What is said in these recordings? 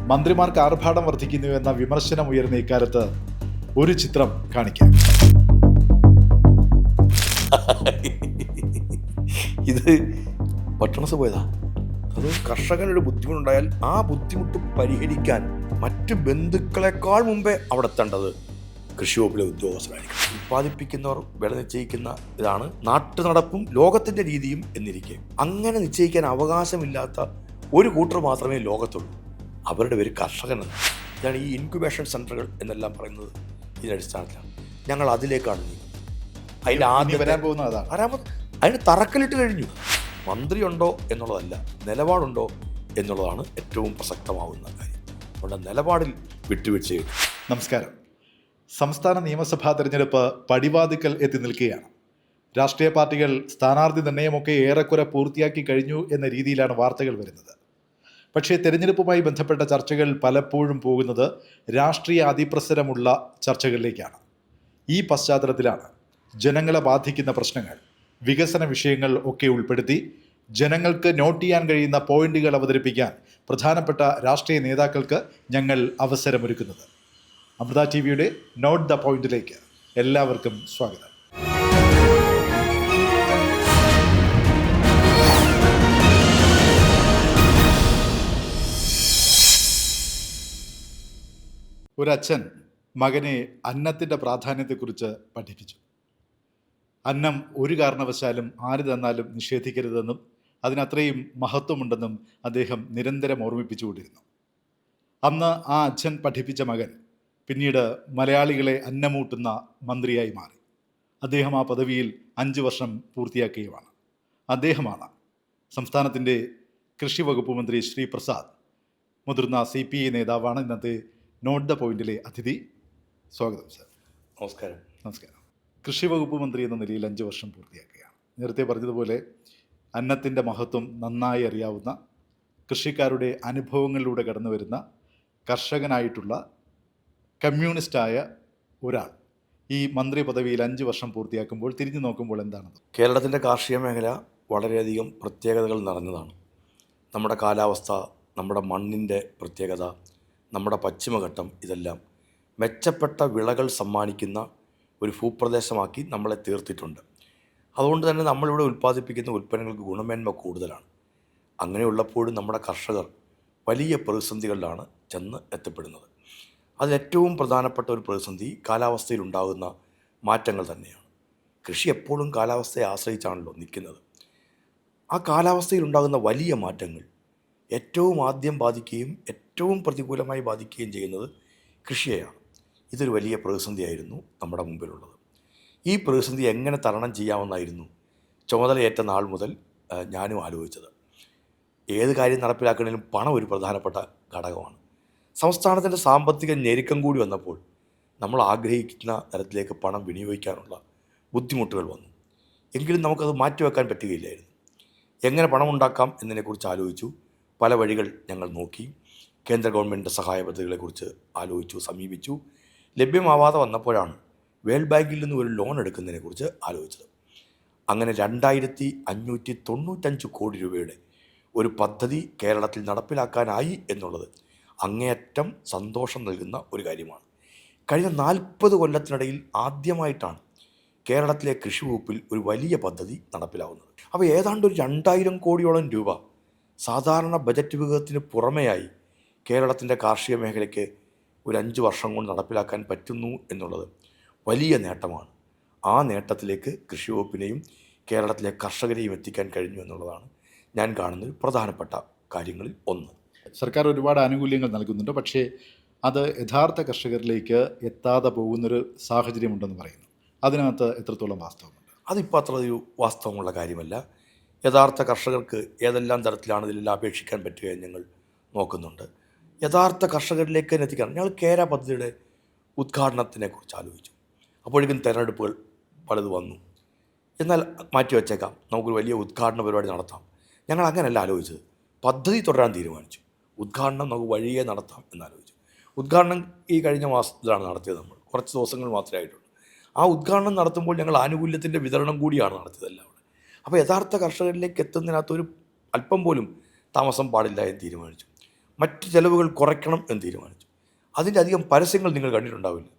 മന്ത്രിമാർക്ക് ആർഭാടം വർദ്ധിക്കുന്നു എന്ന വിമർശനം ഉയർന്ന ഇക്കാലത്ത് ഒരു ചിത്രം കാണിക്കാം. ഇത് പട്ടണത്ത് പോയതാ. അത് കർഷകനൊരു ബുദ്ധിമുട്ടുണ്ടായാൽ ആ ബുദ്ധിമുട്ട് പരിഹരിക്കാൻ മറ്റ് ബന്ധുക്കളെക്കാൾ മുമ്പേ അവിടെ എത്തേണ്ടത് കൃഷി വകുപ്പിലെ ഉദ്യോഗസ്ഥരായിരിക്കും. ഉൽപ്പാദിപ്പിക്കുന്നവർ വില നിശ്ചയിക്കുന്ന ഇതാണ് നാട്ടു നടപ്പും ലോകത്തിന്റെ രീതിയും എന്നിരിക്കെ അങ്ങനെ നിശ്ചയിക്കാൻ അവകാശമില്ലാത്ത ഒരു കൂട്ടർ മാത്രമേ ലോകത്തുള്ളൂ. അവരുടെ പേര് കർഷകനെന്ന്. ഇതാണ് ഈ ഇൻക്യുബേഷൻ സെന്ററുകൾ എന്നെല്ലാം പറയുന്നത്. ഇതിന്റെ അടിസ്ഥാനത്തിലാണ് ഞങ്ങൾ അതിലേക്കാണ് നീങ്ങുന്നത്. അതിന്റെ ആദ്യം വരാൻ പോകുന്ന അതാണ്. അതിന് തറക്കല്ലിട്ട് കഴിഞ്ഞു. മന്ത്രിയുണ്ടോ എന്നുള്ളതല്ല, നിലപാടുണ്ടോ എന്നുള്ളതാണ് ഏറ്റവും പ്രസക്തമാവുന്ന കാര്യം. അതുകൊണ്ട് നിലപാടിൽ വിട്ടുവീഴ്ചയും. നമസ്കാരം. സംസ്ഥാന നിയമസഭാ തെരഞ്ഞെടുപ്പ് പടിവാതിക്കൽ എത്തി നിൽക്കുകയാണ്. രാഷ്ട്രീയ പാർട്ടികൾ സ്ഥാനാർത്ഥി നിർണയമൊക്കെ ഏറെക്കുറെ പൂർത്തിയാക്കി കഴിഞ്ഞു എന്ന രീതിയിലാണ് വാർത്തകൾ വരുന്നത്. പക്ഷേ തെരഞ്ഞെടുപ്പുമായി ബന്ധപ്പെട്ട ചർച്ചകൾ പലപ്പോഴും പോകുന്നത് രാഷ്ട്രീയ അതിപ്രസരമുള്ള ചർച്ചകളിലേക്കാണ്. ഈ പശ്ചാത്തലത്തിലാണ് ജനങ്ങളെ ബാധിക്കുന്ന പ്രശ്നങ്ങൾ, വികസന വിഷയങ്ങൾ ഒക്കെ ഉൾപ്പെടുത്തി ജനങ്ങൾക്ക് നോട്ട് ചെയ്യാൻ കഴിയുന്ന പോയിന്റുകൾ അവതരിപ്പിക്കാൻ പ്രധാനപ്പെട്ട രാഷ്ട്രീയ നേതാക്കൾക്ക് ഞങ്ങൾ അവസരമൊരുക്കുന്നത്. അമൃത ടിവിയുടെ നോട്ട് ദ പോയിന്റിലേക്ക് എല്ലാവർക്കും സ്വാഗതം. ഒരച്ഛൻ മകനെ അന്നത്തിൻ്റെ പ്രാധാന്യത്തെക്കുറിച്ച് പഠിപ്പിച്ചു. അന്നം ഒരു കാരണവശാലും ആര് തന്നാലും നിഷേധിക്കരുതെന്നും അതിനത്രയും മഹത്വമുണ്ടെന്നും അദ്ദേഹം നിരന്തരം ഓർമ്മിപ്പിച്ചുകൊണ്ടിരുന്നു. അന്ന് ആ അച്ഛൻ പഠിപ്പിച്ച മകൻ പിന്നീട് മലയാളികളെ അന്നമൂട്ടുന്ന മന്ത്രിയായി മാറി. അദ്ദേഹം ആ പദവിയിൽ 5 വർഷം പൂർത്തിയാക്കുകയുമാണ്. അദ്ദേഹമാണ് സംസ്ഥാനത്തിൻ്റെ കൃഷി വകുപ്പ് മന്ത്രി ശ്രീ പ്രസാദ്. മുതിർന്ന CPI നേതാവാണ് ഇന്നത്തെ നോട്ട് ദ പോയിന്റിലെ അതിഥി. സ്വാഗതം സർ. നമസ്കാരം. നമസ്കാരം. കൃഷി വകുപ്പ് മന്ത്രി എന്ന നിലയിൽ 5 വർഷം പൂർത്തിയാക്കുകയാണ്. നേരത്തെ പറഞ്ഞതുപോലെ അന്നത്തിൻ്റെ മഹത്വം നന്നായി അറിയാവുന്ന, കൃഷിക്കാരുടെ അനുഭവങ്ങളിലൂടെ കടന്നു വരുന്ന, കർഷകനായിട്ടുള്ള, കമ്മ്യൂണിസ്റ്റായ ഒരാൾ ഈ മന്ത്രി പദവിയിൽ 5 വർഷം പൂർത്തിയാക്കുമ്പോൾ തിരിഞ്ഞു നോക്കുമ്പോൾ എന്താണത്? കേരളത്തിൻ്റെ കാർഷിക മേഖല വളരെയധികം പ്രത്യേകതകൾ നിറഞ്ഞതാണ്. നമ്മുടെ കാലാവസ്ഥ, നമ്മുടെ മണ്ണിൻ്റെ പ്രത്യേകത, നമ്മുടെ പശ്ചിമഘട്ടം, ഇതെല്ലാം മെച്ചപ്പെട്ട വിളകൾ സമ്മാനിക്കുന്ന ഒരു ഭൂപ്രദേശമാക്കി നമ്മളെ തീർത്തിട്ടുണ്ട്. അതുകൊണ്ട് തന്നെ നമ്മളിവിടെ ഉൽപ്പാദിപ്പിക്കുന്ന ഉൽപ്പന്നങ്ങൾക്ക് ഗുണമേന്മ കൂടുതലാണ്. അങ്ങനെയുള്ളപ്പോഴും നമ്മുടെ കർഷകർ വലിയ പ്രതിസന്ധികളിലാണ് ചെന്ന് എത്തപ്പെടുന്നത്. അതിലേറ്റവും പ്രധാനപ്പെട്ട ഒരു പ്രതിസന്ധി കാലാവസ്ഥയിലുണ്ടാകുന്ന മാറ്റങ്ങൾ തന്നെയാണ്. കൃഷി എപ്പോഴും കാലാവസ്ഥയെ ആശ്രയിച്ചാണല്ലോ നിൽക്കുന്നത്. ആ കാലാവസ്ഥയിലുണ്ടാകുന്ന വലിയ മാറ്റങ്ങൾ ഏറ്റവും ആദ്യം ബാധിക്കുകയും ഏറ്റവും പ്രതികൂലമായി ബാധിക്കുകയും ചെയ്യുന്നത് കൃഷിയെയാണ്. ഇതൊരു വലിയ പ്രതിസന്ധിയായിരുന്നു നമ്മുടെ മുമ്പിലുള്ളത്. ഈ പ്രതിസന്ധി എങ്ങനെ തരണം ചെയ്യാമെന്നായിരുന്നു ചുമതലയേറ്റ നാൾ മുതൽ ഞാനും ആലോചിച്ചത്. ഏത് കാര്യം നടപ്പിലാക്കുന്നതിലും പണം ഒരു പ്രധാനപ്പെട്ട ഘടകമാണ്. സംസ്ഥാനത്തിൻ്റെ സാമ്പത്തിക ഞെരുക്കം കൂടി വന്നപ്പോൾ നമ്മൾ ആഗ്രഹിക്കുന്ന തരത്തിലേക്ക് പണം വിനിയോഗിക്കാനുള്ള ബുദ്ധിമുട്ടുകൾ വന്നു. എങ്കിലും നമുക്കത് മാറ്റിവെക്കാൻ പറ്റുകയില്ലായിരുന്നു. എങ്ങനെ പണം ഉണ്ടാക്കാം എന്നതിനെക്കുറിച്ച് ആലോചിച്ചു. പല വഴികൾ ഞങ്ങൾ നോക്കി. കേന്ദ്ര ഗവൺമെൻറ് സഹായ പദ്ധതികളെക്കുറിച്ച് ആലോചിച്ചു, സമീപിച്ചു. ലഭ്യമാവാതെ വന്നപ്പോഴാണ് വേൾഡ് ബാങ്കിൽ നിന്ന് ഒരു ലോൺ എടുക്കുന്നതിനെക്കുറിച്ച് ആലോചിച്ചത്. അങ്ങനെ 2595 കോടി രൂപയുടെ ഒരു പദ്ധതി കേരളത്തിൽ നടപ്പിലാക്കാനായി എന്നുള്ളത് അങ്ങേയറ്റം സന്തോഷം നൽകുന്ന ഒരു കാര്യമാണ്. കഴിഞ്ഞ 40 കൊല്ലത്തിനിടയിൽ ആദ്യമായിട്ടാണ് കേരളത്തിലെ കൃഷി വകുപ്പിൽ ഒരു വലിയ പദ്ധതി നടപ്പിലാവുന്നത്. അപ്പോൾ ഏതാണ്ട് ഒരു 2000 കോടിയോളം രൂപ സാധാരണ ബജറ്റ് വിഹിതത്തിന് പുറമെയായി കേരളത്തിൻ്റെ കാർഷിക മേഖലയ്ക്ക് ഒരു 5 വർഷം കൊണ്ട് നടപ്പിലാക്കാൻ പറ്റുന്നു എന്നുള്ളത് വലിയ നേട്ടമാണ്. ആ നേട്ടത്തിലേക്ക് കൃഷി വകുപ്പിനെയും കേരളത്തിലെ കർഷകരെയും എത്തിക്കാൻ കഴിഞ്ഞു എന്നുള്ളതാണ് ഞാൻ കാണുന്ന പ്രധാനപ്പെട്ട കാര്യങ്ങളിൽ ഒന്ന്. സർക്കാർ ഒരുപാട് ആനുകൂല്യങ്ങൾ നൽകുന്നുണ്ട്, പക്ഷേ അത് യഥാർത്ഥ കർഷകരിലേക്ക് എത്താതെ പോകുന്നൊരു സാഹചര്യമുണ്ടെന്ന് പറയുന്നു. അതിനകത്ത് എത്രത്തോളം വാസ്തവമുണ്ട്? അതിപ്പോൾ അത്ര ഒരു വാസ്തവമുള്ള കാര്യമല്ല. യഥാർത്ഥ കർഷകർക്ക് ഏതെല്ലാം തരത്തിലാണ് ഇതിലെല്ലാം അപേക്ഷിക്കാൻ പറ്റുക എന്ന് ഞങ്ങൾ നോക്കുന്നുണ്ട്. യഥാർത്ഥ കർഷകരിലേക്ക് തന്നെ എത്തിക്കണം. ഞങ്ങൾ കേര പദ്ധതിയുടെ ഉദ്ഘാടനത്തിനെക്കുറിച്ച് ആലോചിച്ചു. അപ്പോഴേക്കും തെരഞ്ഞെടുപ്പുകൾ പലത് വന്നു. എന്നാൽ മാറ്റിവെച്ചേക്കാം, നമുക്കൊരു വലിയ ഉദ്ഘാടന പരിപാടി നടത്താം. ഞങ്ങൾ അങ്ങനെയല്ല ആലോചിച്ചത്. പദ്ധതി തുടരാൻ തീരുമാനിച്ചു. ഉദ്ഘാടനം നമുക്ക് വഴിയേ നടത്താം എന്നാലോചിച്ചു. ഉദ്ഘാടനം ഈ കഴിഞ്ഞ മാസത്തിലാണ് നടത്തിയത്. നമ്മൾ കുറച്ച് ദിവസങ്ങൾ മാത്രമേ ആയിട്ടുള്ളൂ. ആ ഉദ്ഘാടനം നടത്തുമ്പോൾ ഞങ്ങൾ ആനുകൂല്യത്തിൻ്റെ വിതരണം കൂടിയാണ് നടത്തിയതെല്ലാം അവിടെ. അപ്പോൾ യഥാർത്ഥ കർഷകരിലേക്ക് എത്തുന്നതിനകത്തൊരു അല്പം പോലും താമസം പാടില്ല എന്ന് തീരുമാനിച്ചു. മറ്റ് ചിലവുകൾ കുറയ്ക്കണം എന്ന് തീരുമാനിച്ചു. അതിൻ്റെ അധികം പരസ്യങ്ങൾ നിങ്ങൾ കണ്ടിട്ടുണ്ടാവില്ല.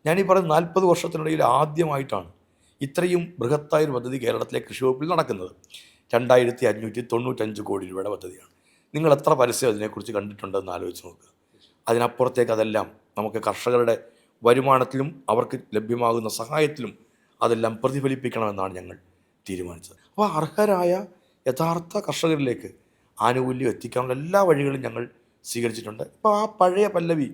ഞാനീ പറയുന്ന 40 വർഷത്തിനിടയിൽ ആദ്യമായിട്ടാണ് ഇത്രയും ബൃഹത്തായൊരു പദ്ധതി കേരളത്തിലെ കൃഷി വകുപ്പിൽ നടക്കുന്നത്. 2595 കോടി രൂപയുടെ പദ്ധതിയാണ്. നിങ്ങൾ എത്ര പരസ്യം അതിനെക്കുറിച്ച് കണ്ടിട്ടുണ്ടെന്ന് ആലോചിച്ച് നോക്കുക. അതിനപ്പുറത്തേക്ക് അതെല്ലാം നമുക്ക് കർഷകരുടെ വരുമാനത്തിലും അവർക്ക് ലഭ്യമാകുന്ന സഹായത്തിലും അതെല്ലാം പ്രതിഫലിപ്പിക്കണമെന്നാണ് ഞങ്ങൾ തീരുമാനിച്ചത്. അപ്പോൾ അർഹരായ യഥാർത്ഥ കർഷകരിലേക്ക് ആനുകൂല്യം എത്തിക്കാനുള്ള എല്ലാ വഴികളും ഞങ്ങൾ സ്വീകരിച്ചിട്ടുണ്ട്. ഇപ്പോൾ ആ പഴയ പല്ലവി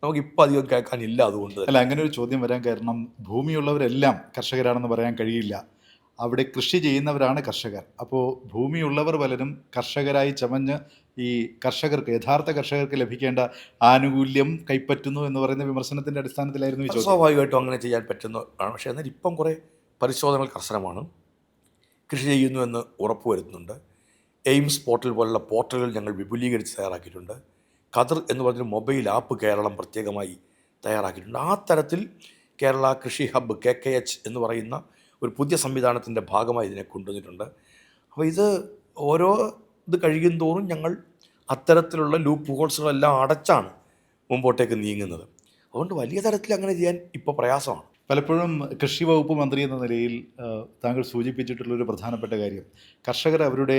നമുക്കിപ്പോൾ അധികം കേൾക്കാനില്ല. അതുകൊണ്ട് അല്ല, അങ്ങനെ ഒരു ചോദ്യം വരാൻ കാരണം ഭൂമിയുള്ളവരെല്ലാം കർഷകരാണെന്ന് പറയാൻ കഴിയില്ല. അവിടെ കൃഷി ചെയ്യുന്നവരാണ് കർഷകർ. അപ്പോൾ ഭൂമിയുള്ളവർ പലരും കർഷകരായി ചമഞ്ഞ് ഈ കർഷകർക്ക്, യഥാർത്ഥ കർഷകർക്ക് ലഭിക്കേണ്ട ആനുകൂല്യം കൈപ്പറ്റുന്നു എന്ന് പറയുന്ന വിമർശനത്തിൻ്റെ അടിസ്ഥാനത്തിലായിരുന്നു ഈ ചോദ്യം. സ്വാഭാവികമായിട്ടും അങ്ങനെ ചെയ്യാൻ പറ്റുന്നതാണ്. പക്ഷേ എന്നാൽ ഇപ്പം കുറേ പരിശോധനകൾ കർശനമാണ്. കൃഷി ചെയ്യുന്നുവെന്ന് ഉറപ്പുവരുത്തുന്നുണ്ട്. എയിംസ് പോർട്ടൽ പോലുള്ള പോർട്ടലുകൾ ഞങ്ങൾ വിപുലീകരിച്ച് തയ്യാറാക്കിയിട്ടുണ്ട്. ഖദർ എന്ന് പറഞ്ഞൊരു മൊബൈൽ ആപ്പ് കേരളം പ്രത്യേകമായി തയ്യാറാക്കിയിട്ടുണ്ട്. ആ തരത്തിൽ കേരള കൃഷി ഹബ്ബ് KKH എന്ന് പറയുന്ന ഒരു പുതിയ സംവിധാനത്തിൻ്റെ ഭാഗമായി ഇതിനെ കൊണ്ടുവന്നിട്ടുണ്ട്. അപ്പോൾ ഇത് ഓരോ ഇത് കഴിയും തോറും ഞങ്ങൾ അത്തരത്തിലുള്ള ലൂപ്പ് ഹോൾസുകളെല്ലാം അടച്ചാണ് മുമ്പോട്ടേക്ക് നീങ്ങുന്നത്. അതുകൊണ്ട് വലിയ തരത്തിൽ അങ്ങനെ ചെയ്യാൻ ഇപ്പോൾ പ്രയാസമാണ്. പലപ്പോഴും കൃഷി വകുപ്പ് മന്ത്രി എന്ന നിലയിൽ താങ്കൾ സൂചിപ്പിച്ചിട്ടുള്ളൊരു പ്രധാനപ്പെട്ട കാര്യം, കർഷകർ അവരുടെ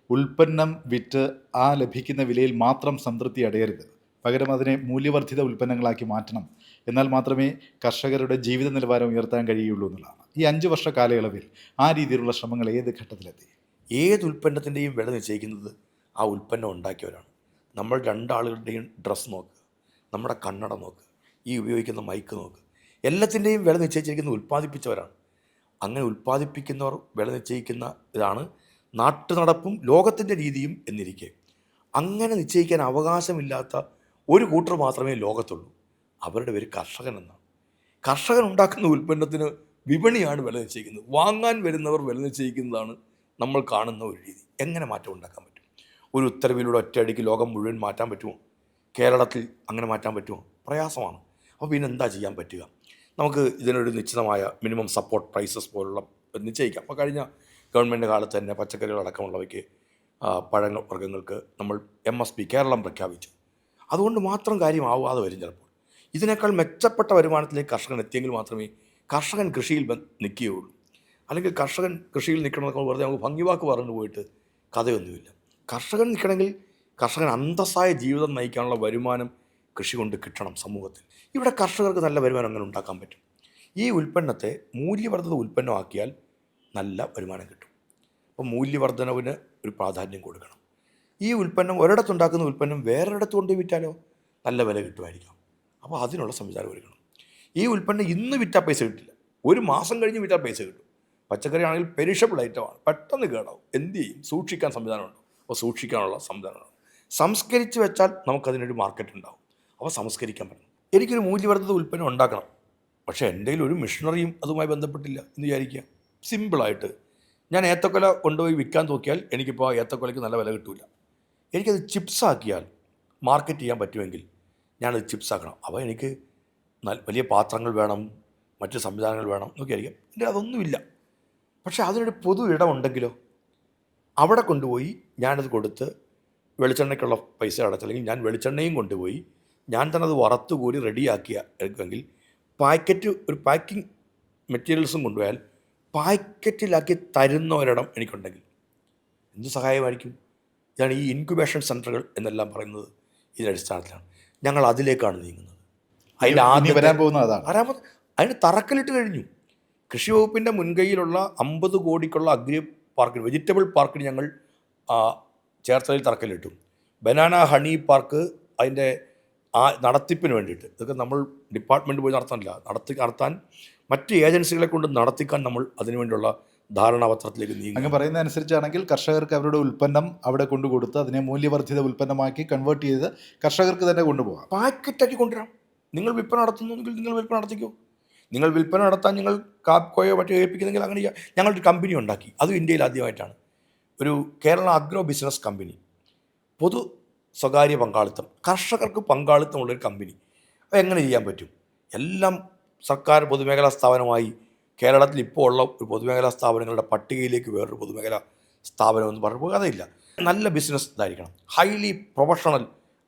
ഉൽപ്പന്നം വിറ്റ് ആ ലഭിക്കുന്ന വിലയിൽ മാത്രം സംതൃപ്തി അടയരുത്, പകരം അതിനെ മൂല്യവർദ്ധിത ഉൽപ്പന്നങ്ങളാക്കി മാറ്റണം. എന്നാൽ മാത്രമേ കർഷകരുടെ ജീവിത നിലവാരം ഉയർത്താൻ കഴിയുള്ളൂ എന്നുള്ളതാണ്. ഈ 5 വർഷ കാലയളവിൽ ആ രീതിയിലുള്ള ശ്രമങ്ങൾ ഏത് ഘട്ടത്തിലെത്തി? ഏത് ഉൽപ്പന്നത്തിൻ്റെയും വില നിശ്ചയിക്കുന്നത് ആ ഉൽപ്പന്നം ഉണ്ടാക്കിയവരാണ്. നമ്മൾ രണ്ടാളുകളുടെയും ഡ്രസ്സ് നോക്കുക, നമ്മുടെ കണ്ണട നോക്കുക, ഈ ഉപയോഗിക്കുന്ന മൈക്ക് നോക്കുക, എല്ലാത്തിൻ്റെയും വില നിശ്ചയിച്ചിരിക്കുന്നത് ഉൽപ്പാദിപ്പിച്ചവരാണ്. അങ്ങനെ ഉൽപ്പാദിപ്പിക്കുന്നവർ വില നിശ്ചയിക്കുന്ന ഇതാണ് നാട്ടുനടപ്പും ലോകത്തിൻ്റെ രീതിയും എന്നിരിക്കെ. അങ്ങനെ നിശ്ചയിക്കാൻ അവകാശമില്ലാത്ത ഒരു കൂട്ടർ മാത്രമേ ലോകത്തുള്ളൂ. അവരുടെ പേര് കർഷകൻ എന്നാണ്. കർഷകൻ ഉണ്ടാക്കുന്ന ഉൽപ്പന്നത്തിന് വിപണിയാണ് വില നിശ്ചയിക്കുന്നത്. വാങ്ങാൻ വരുന്നവർ വില നിശ്ചയിക്കുന്നതാണ് നമ്മൾ കാണുന്ന ഒരു രീതി. എങ്ങനെ മാറ്റം ഉണ്ടാക്കാൻ പറ്റും? ഒരു ഉത്തരവിലൂടെ ഒറ്റയടിക്ക് ലോകം മുഴുവൻ മാറ്റാൻ പറ്റുമോ? കേരളത്തിൽ അങ്ങനെ മാറ്റാൻ പറ്റുമോ? പ്രയാസമാണ്. അപ്പോൾ പിന്നെ എന്താ ചെയ്യാൻ പറ്റുക? നമുക്ക് ഇതിനൊരു നിശ്ചിതമായ മിനിമം സപ്പോർട്ട് പ്രൈസസ് പോലുള്ള നിശ്ചയിക്കാം. അപ്പോൾ കഴിഞ്ഞ ഗവൺമെൻറ് കാലത്ത് തന്നെ പച്ചക്കറികളടക്കമുള്ളവയ്ക്ക് പഴങ്ങൾ വർഗ്ഗങ്ങൾക്ക് നമ്മൾ MSP കേരളം പ്രഖ്യാപിച്ചു. അതുകൊണ്ട് മാത്രം കാര്യമാവാതെ വരും ചിലപ്പോൾ. ഇതിനേക്കാൾ മെച്ചപ്പെട്ട വരുമാനത്തിലേക്ക് കർഷകൻ എത്തിയെങ്കിൽ മാത്രമേ കർഷകൻ കൃഷിയിൽ നിൽക്കുകയുള്ളൂ. അല്ലെങ്കിൽ കർഷകൻ കൃഷിയിൽ നിൽക്കണമെന്നൊക്കെ വെറുതെ നമുക്ക് ഭംഗിവാക്ക് പറഞ്ഞു പോയിട്ട് കഥയൊന്നുമില്ല. കർഷകൻ നിൽക്കണമെങ്കിൽ കർഷകൻ അന്തസ്സായ ജീവിതം നയിക്കാനുള്ള വരുമാനം കൃഷി കൊണ്ട് കിട്ടണം സമൂഹത്തിൽ. ഇവിടെ കർഷകർക്ക് നല്ല വരുമാനം അങ്ങനെ ഉണ്ടാക്കാൻ പറ്റും. ഈ ഉൽപ്പന്നത്തെ മൂല്യവർദ്ധിത ഉൽപ്പന്നമാക്കിയാൽ നല്ല വരുമാനം കിട്ടും. അപ്പോൾ മൂല്യവർദ്ധനവിന് ഒരു പ്രാധാന്യം കൊടുക്കണം. ഈ ഉൽപ്പന്നം ഒരിടത്തുണ്ടാക്കുന്ന ഉൽപ്പന്നം വേറൊരിടത്ത് കൊണ്ട് വിറ്റാലോ നല്ല വില കിട്ടുമായിരിക്കാം. അപ്പോൾ അതിനുള്ള സംവിധാനം ഒരുക്കണം. ഈ ഉൽപ്പന്നം ഇന്ന് വിറ്റാൽ പൈസ കിട്ടില്ല, ഒരു മാസം കഴിഞ്ഞ് വിറ്റാൽ പൈസ കിട്ടും. പച്ചക്കറി ആണെങ്കിൽ പെരിഷബിൾ ഐറ്റമാണ്, പെട്ടെന്ന് കേടാവും. എന്ത് ചെയ്യും? സൂക്ഷിക്കാൻ സംവിധാനമുണ്ട്. അപ്പോൾ സൂക്ഷിക്കാനുള്ള സംവിധാനമാണ്. സംസ്കരിച്ച് വെച്ചാൽ നമുക്കതിനൊരു മാർക്കറ്റ് ഉണ്ടാവും. അപ്പോൾ സംസ്കരിക്കാൻ പറ്റണം. എനിക്കൊരു മൂല്യവർദ്ധിത ഉൽപ്പന്നം ഉണ്ടാക്കണം, പക്ഷേ എൻ്റെ കയ്യിൽ ഒരു മിഷണറിയും അതുമായി ബന്ധപ്പെട്ടില്ല എന്ന് വിചാരിക്കുക. സിമ്പിളായിട്ട് ഞാൻ ഏത്തക്കൊല കൊണ്ടുപോയി വിൽക്കാൻ നോക്കിയാൽ എനിക്കിപ്പോൾ ഏത്തക്കൊലയ്ക്ക് നല്ല വില കിട്ടില്ല. എനിക്കത് ചിപ്സാക്കിയാൽ മാർക്കറ്റ് ചെയ്യാൻ പറ്റുമെങ്കിൽ ഞാനത് ചിപ്സാക്കണം. അപ്പോൾ എനിക്ക് വലിയ പാത്രങ്ങൾ വേണം, മറ്റ് സംവിധാനങ്ങൾ വേണം എന്നൊക്കെ ആയിരിക്കും. എൻ്റെ അതൊന്നുമില്ല. പക്ഷേ അതിനൊരു പൊതു ഇടമുണ്ടെങ്കിലോ അവിടെ കൊണ്ടുപോയി ഞാനത് കൊടുത്ത് വെളിച്ചെണ്ണയ്ക്കുള്ള പൈസ അടച്ചല്ലെങ്കിൽ ഞാൻ വെളിച്ചെണ്ണയും കൊണ്ടുപോയി ഞാൻ തന്നെ അത് വറുത്തുകൂടി റെഡിയാക്കിയ എടുക്കുമെങ്കിൽ ഒരു പാക്കിംഗ് മെറ്റീരിയൽസും കൊണ്ടുപോയാൽ പാക്കറ്റിലാക്കി തരുന്ന ഒരിടം എനിക്കുണ്ടെങ്കിൽ എന്ത് സഹായമായിരിക്കും? ഇതാണ് ഈ ഇൻക്യുബേഷൻ സെൻ്ററുകൾ എന്നെല്ലാം പറയുന്നത്. ഇതിൻ്റെ അടിസ്ഥാനത്തിലാണ് ഞങ്ങൾ അതിലേക്കാണ് നീങ്ങുന്നത്. അതിൻ്റെ വരാൻ പോകുന്നത് അതിന് തറക്കല്ലിട്ട് കഴിഞ്ഞു. കൃഷി വകുപ്പിൻ്റെ മുൻകൈയിലുള്ള 50 കോടിക്കുള്ള അഗ്രി പാർക്കിന്, വെജിറ്റബിൾ പാർക്കിന് ഞങ്ങൾ ചേർത്തലയിൽ തറക്കല്ലിട്ടു. ബനാന ഹണി പാർക്ക് അതിൻ്റെ നടത്തിപ്പിന് വേണ്ടിയിട്ട്, ഇതൊക്കെ നമ്മൾ ഡിപ്പാർട്ട്മെൻറ്റ് പോയി നടത്താനില്ല, നടത്താൻ മറ്റ് ഏജൻസികളെ കൊണ്ട് നടത്തിക്കാൻ നമ്മൾ അതിനുവേണ്ടിയുള്ള ധാരണാപത്രത്തിലേക്ക് നീങ്ങി. അങ്ങ് പറയുന്ന അനുസരിച്ചാണെങ്കിൽ കർഷകർക്ക് അവരുടെ ഉൽപ്പന്നം അവിടെ കൊണ്ടുകൊടുത്ത് അതിനെ മൂല്യവർദ്ധിത ഉൽപ്പന്നമാക്കി കൺവേർട്ട് ചെയ്ത് കർഷകർക്ക് തന്നെ കൊണ്ടുപോകാം, പാക്കറ്റാക്കി കൊണ്ടുവരാം. നിങ്ങൾ വിൽപ്പന നടത്തുന്നെങ്കിൽ നിങ്ങൾ വിൽപ്പന നടത്തിക്കോ. നിങ്ങൾ വിൽപ്പന നടത്താൻ നിങ്ങൾ കാപ്കോയോ മറ്റോ ഏൽപ്പിക്കുന്നെങ്കിൽ അങ്ങനെ ചെയ്യാം. ഞങ്ങളൊരു കമ്പനി ഉണ്ടാക്കി, അതും ഇന്ത്യയിൽ ആദ്യമായിട്ടാണ്. ഒരു കേരള അഗ്രോ ബിസിനസ് കമ്പനി, പൊതു സ്വകാര്യ പങ്കാളിത്തം, കർഷകർക്ക് പങ്കാളിത്തമുള്ളൊരു കമ്പനി. അത് എങ്ങനെ ചെയ്യാൻ പറ്റും? എല്ലാം സർക്കാർ പൊതുമേഖലാ സ്ഥാപനമായി കേരളത്തിൽ ഇപ്പോൾ ഉള്ള ഒരു പൊതുമേഖലാ സ്ഥാപനങ്ങളുടെ പട്ടികയിലേക്ക് വേറൊരു പൊതുമേഖലാ സ്ഥാപനം എന്ന് പറയുമ്പോൾ കഥയില്ല. നല്ല ബിസിനസ് ഇതായിരിക്കണം, ഹൈലി പ്രൊഫഷണൽ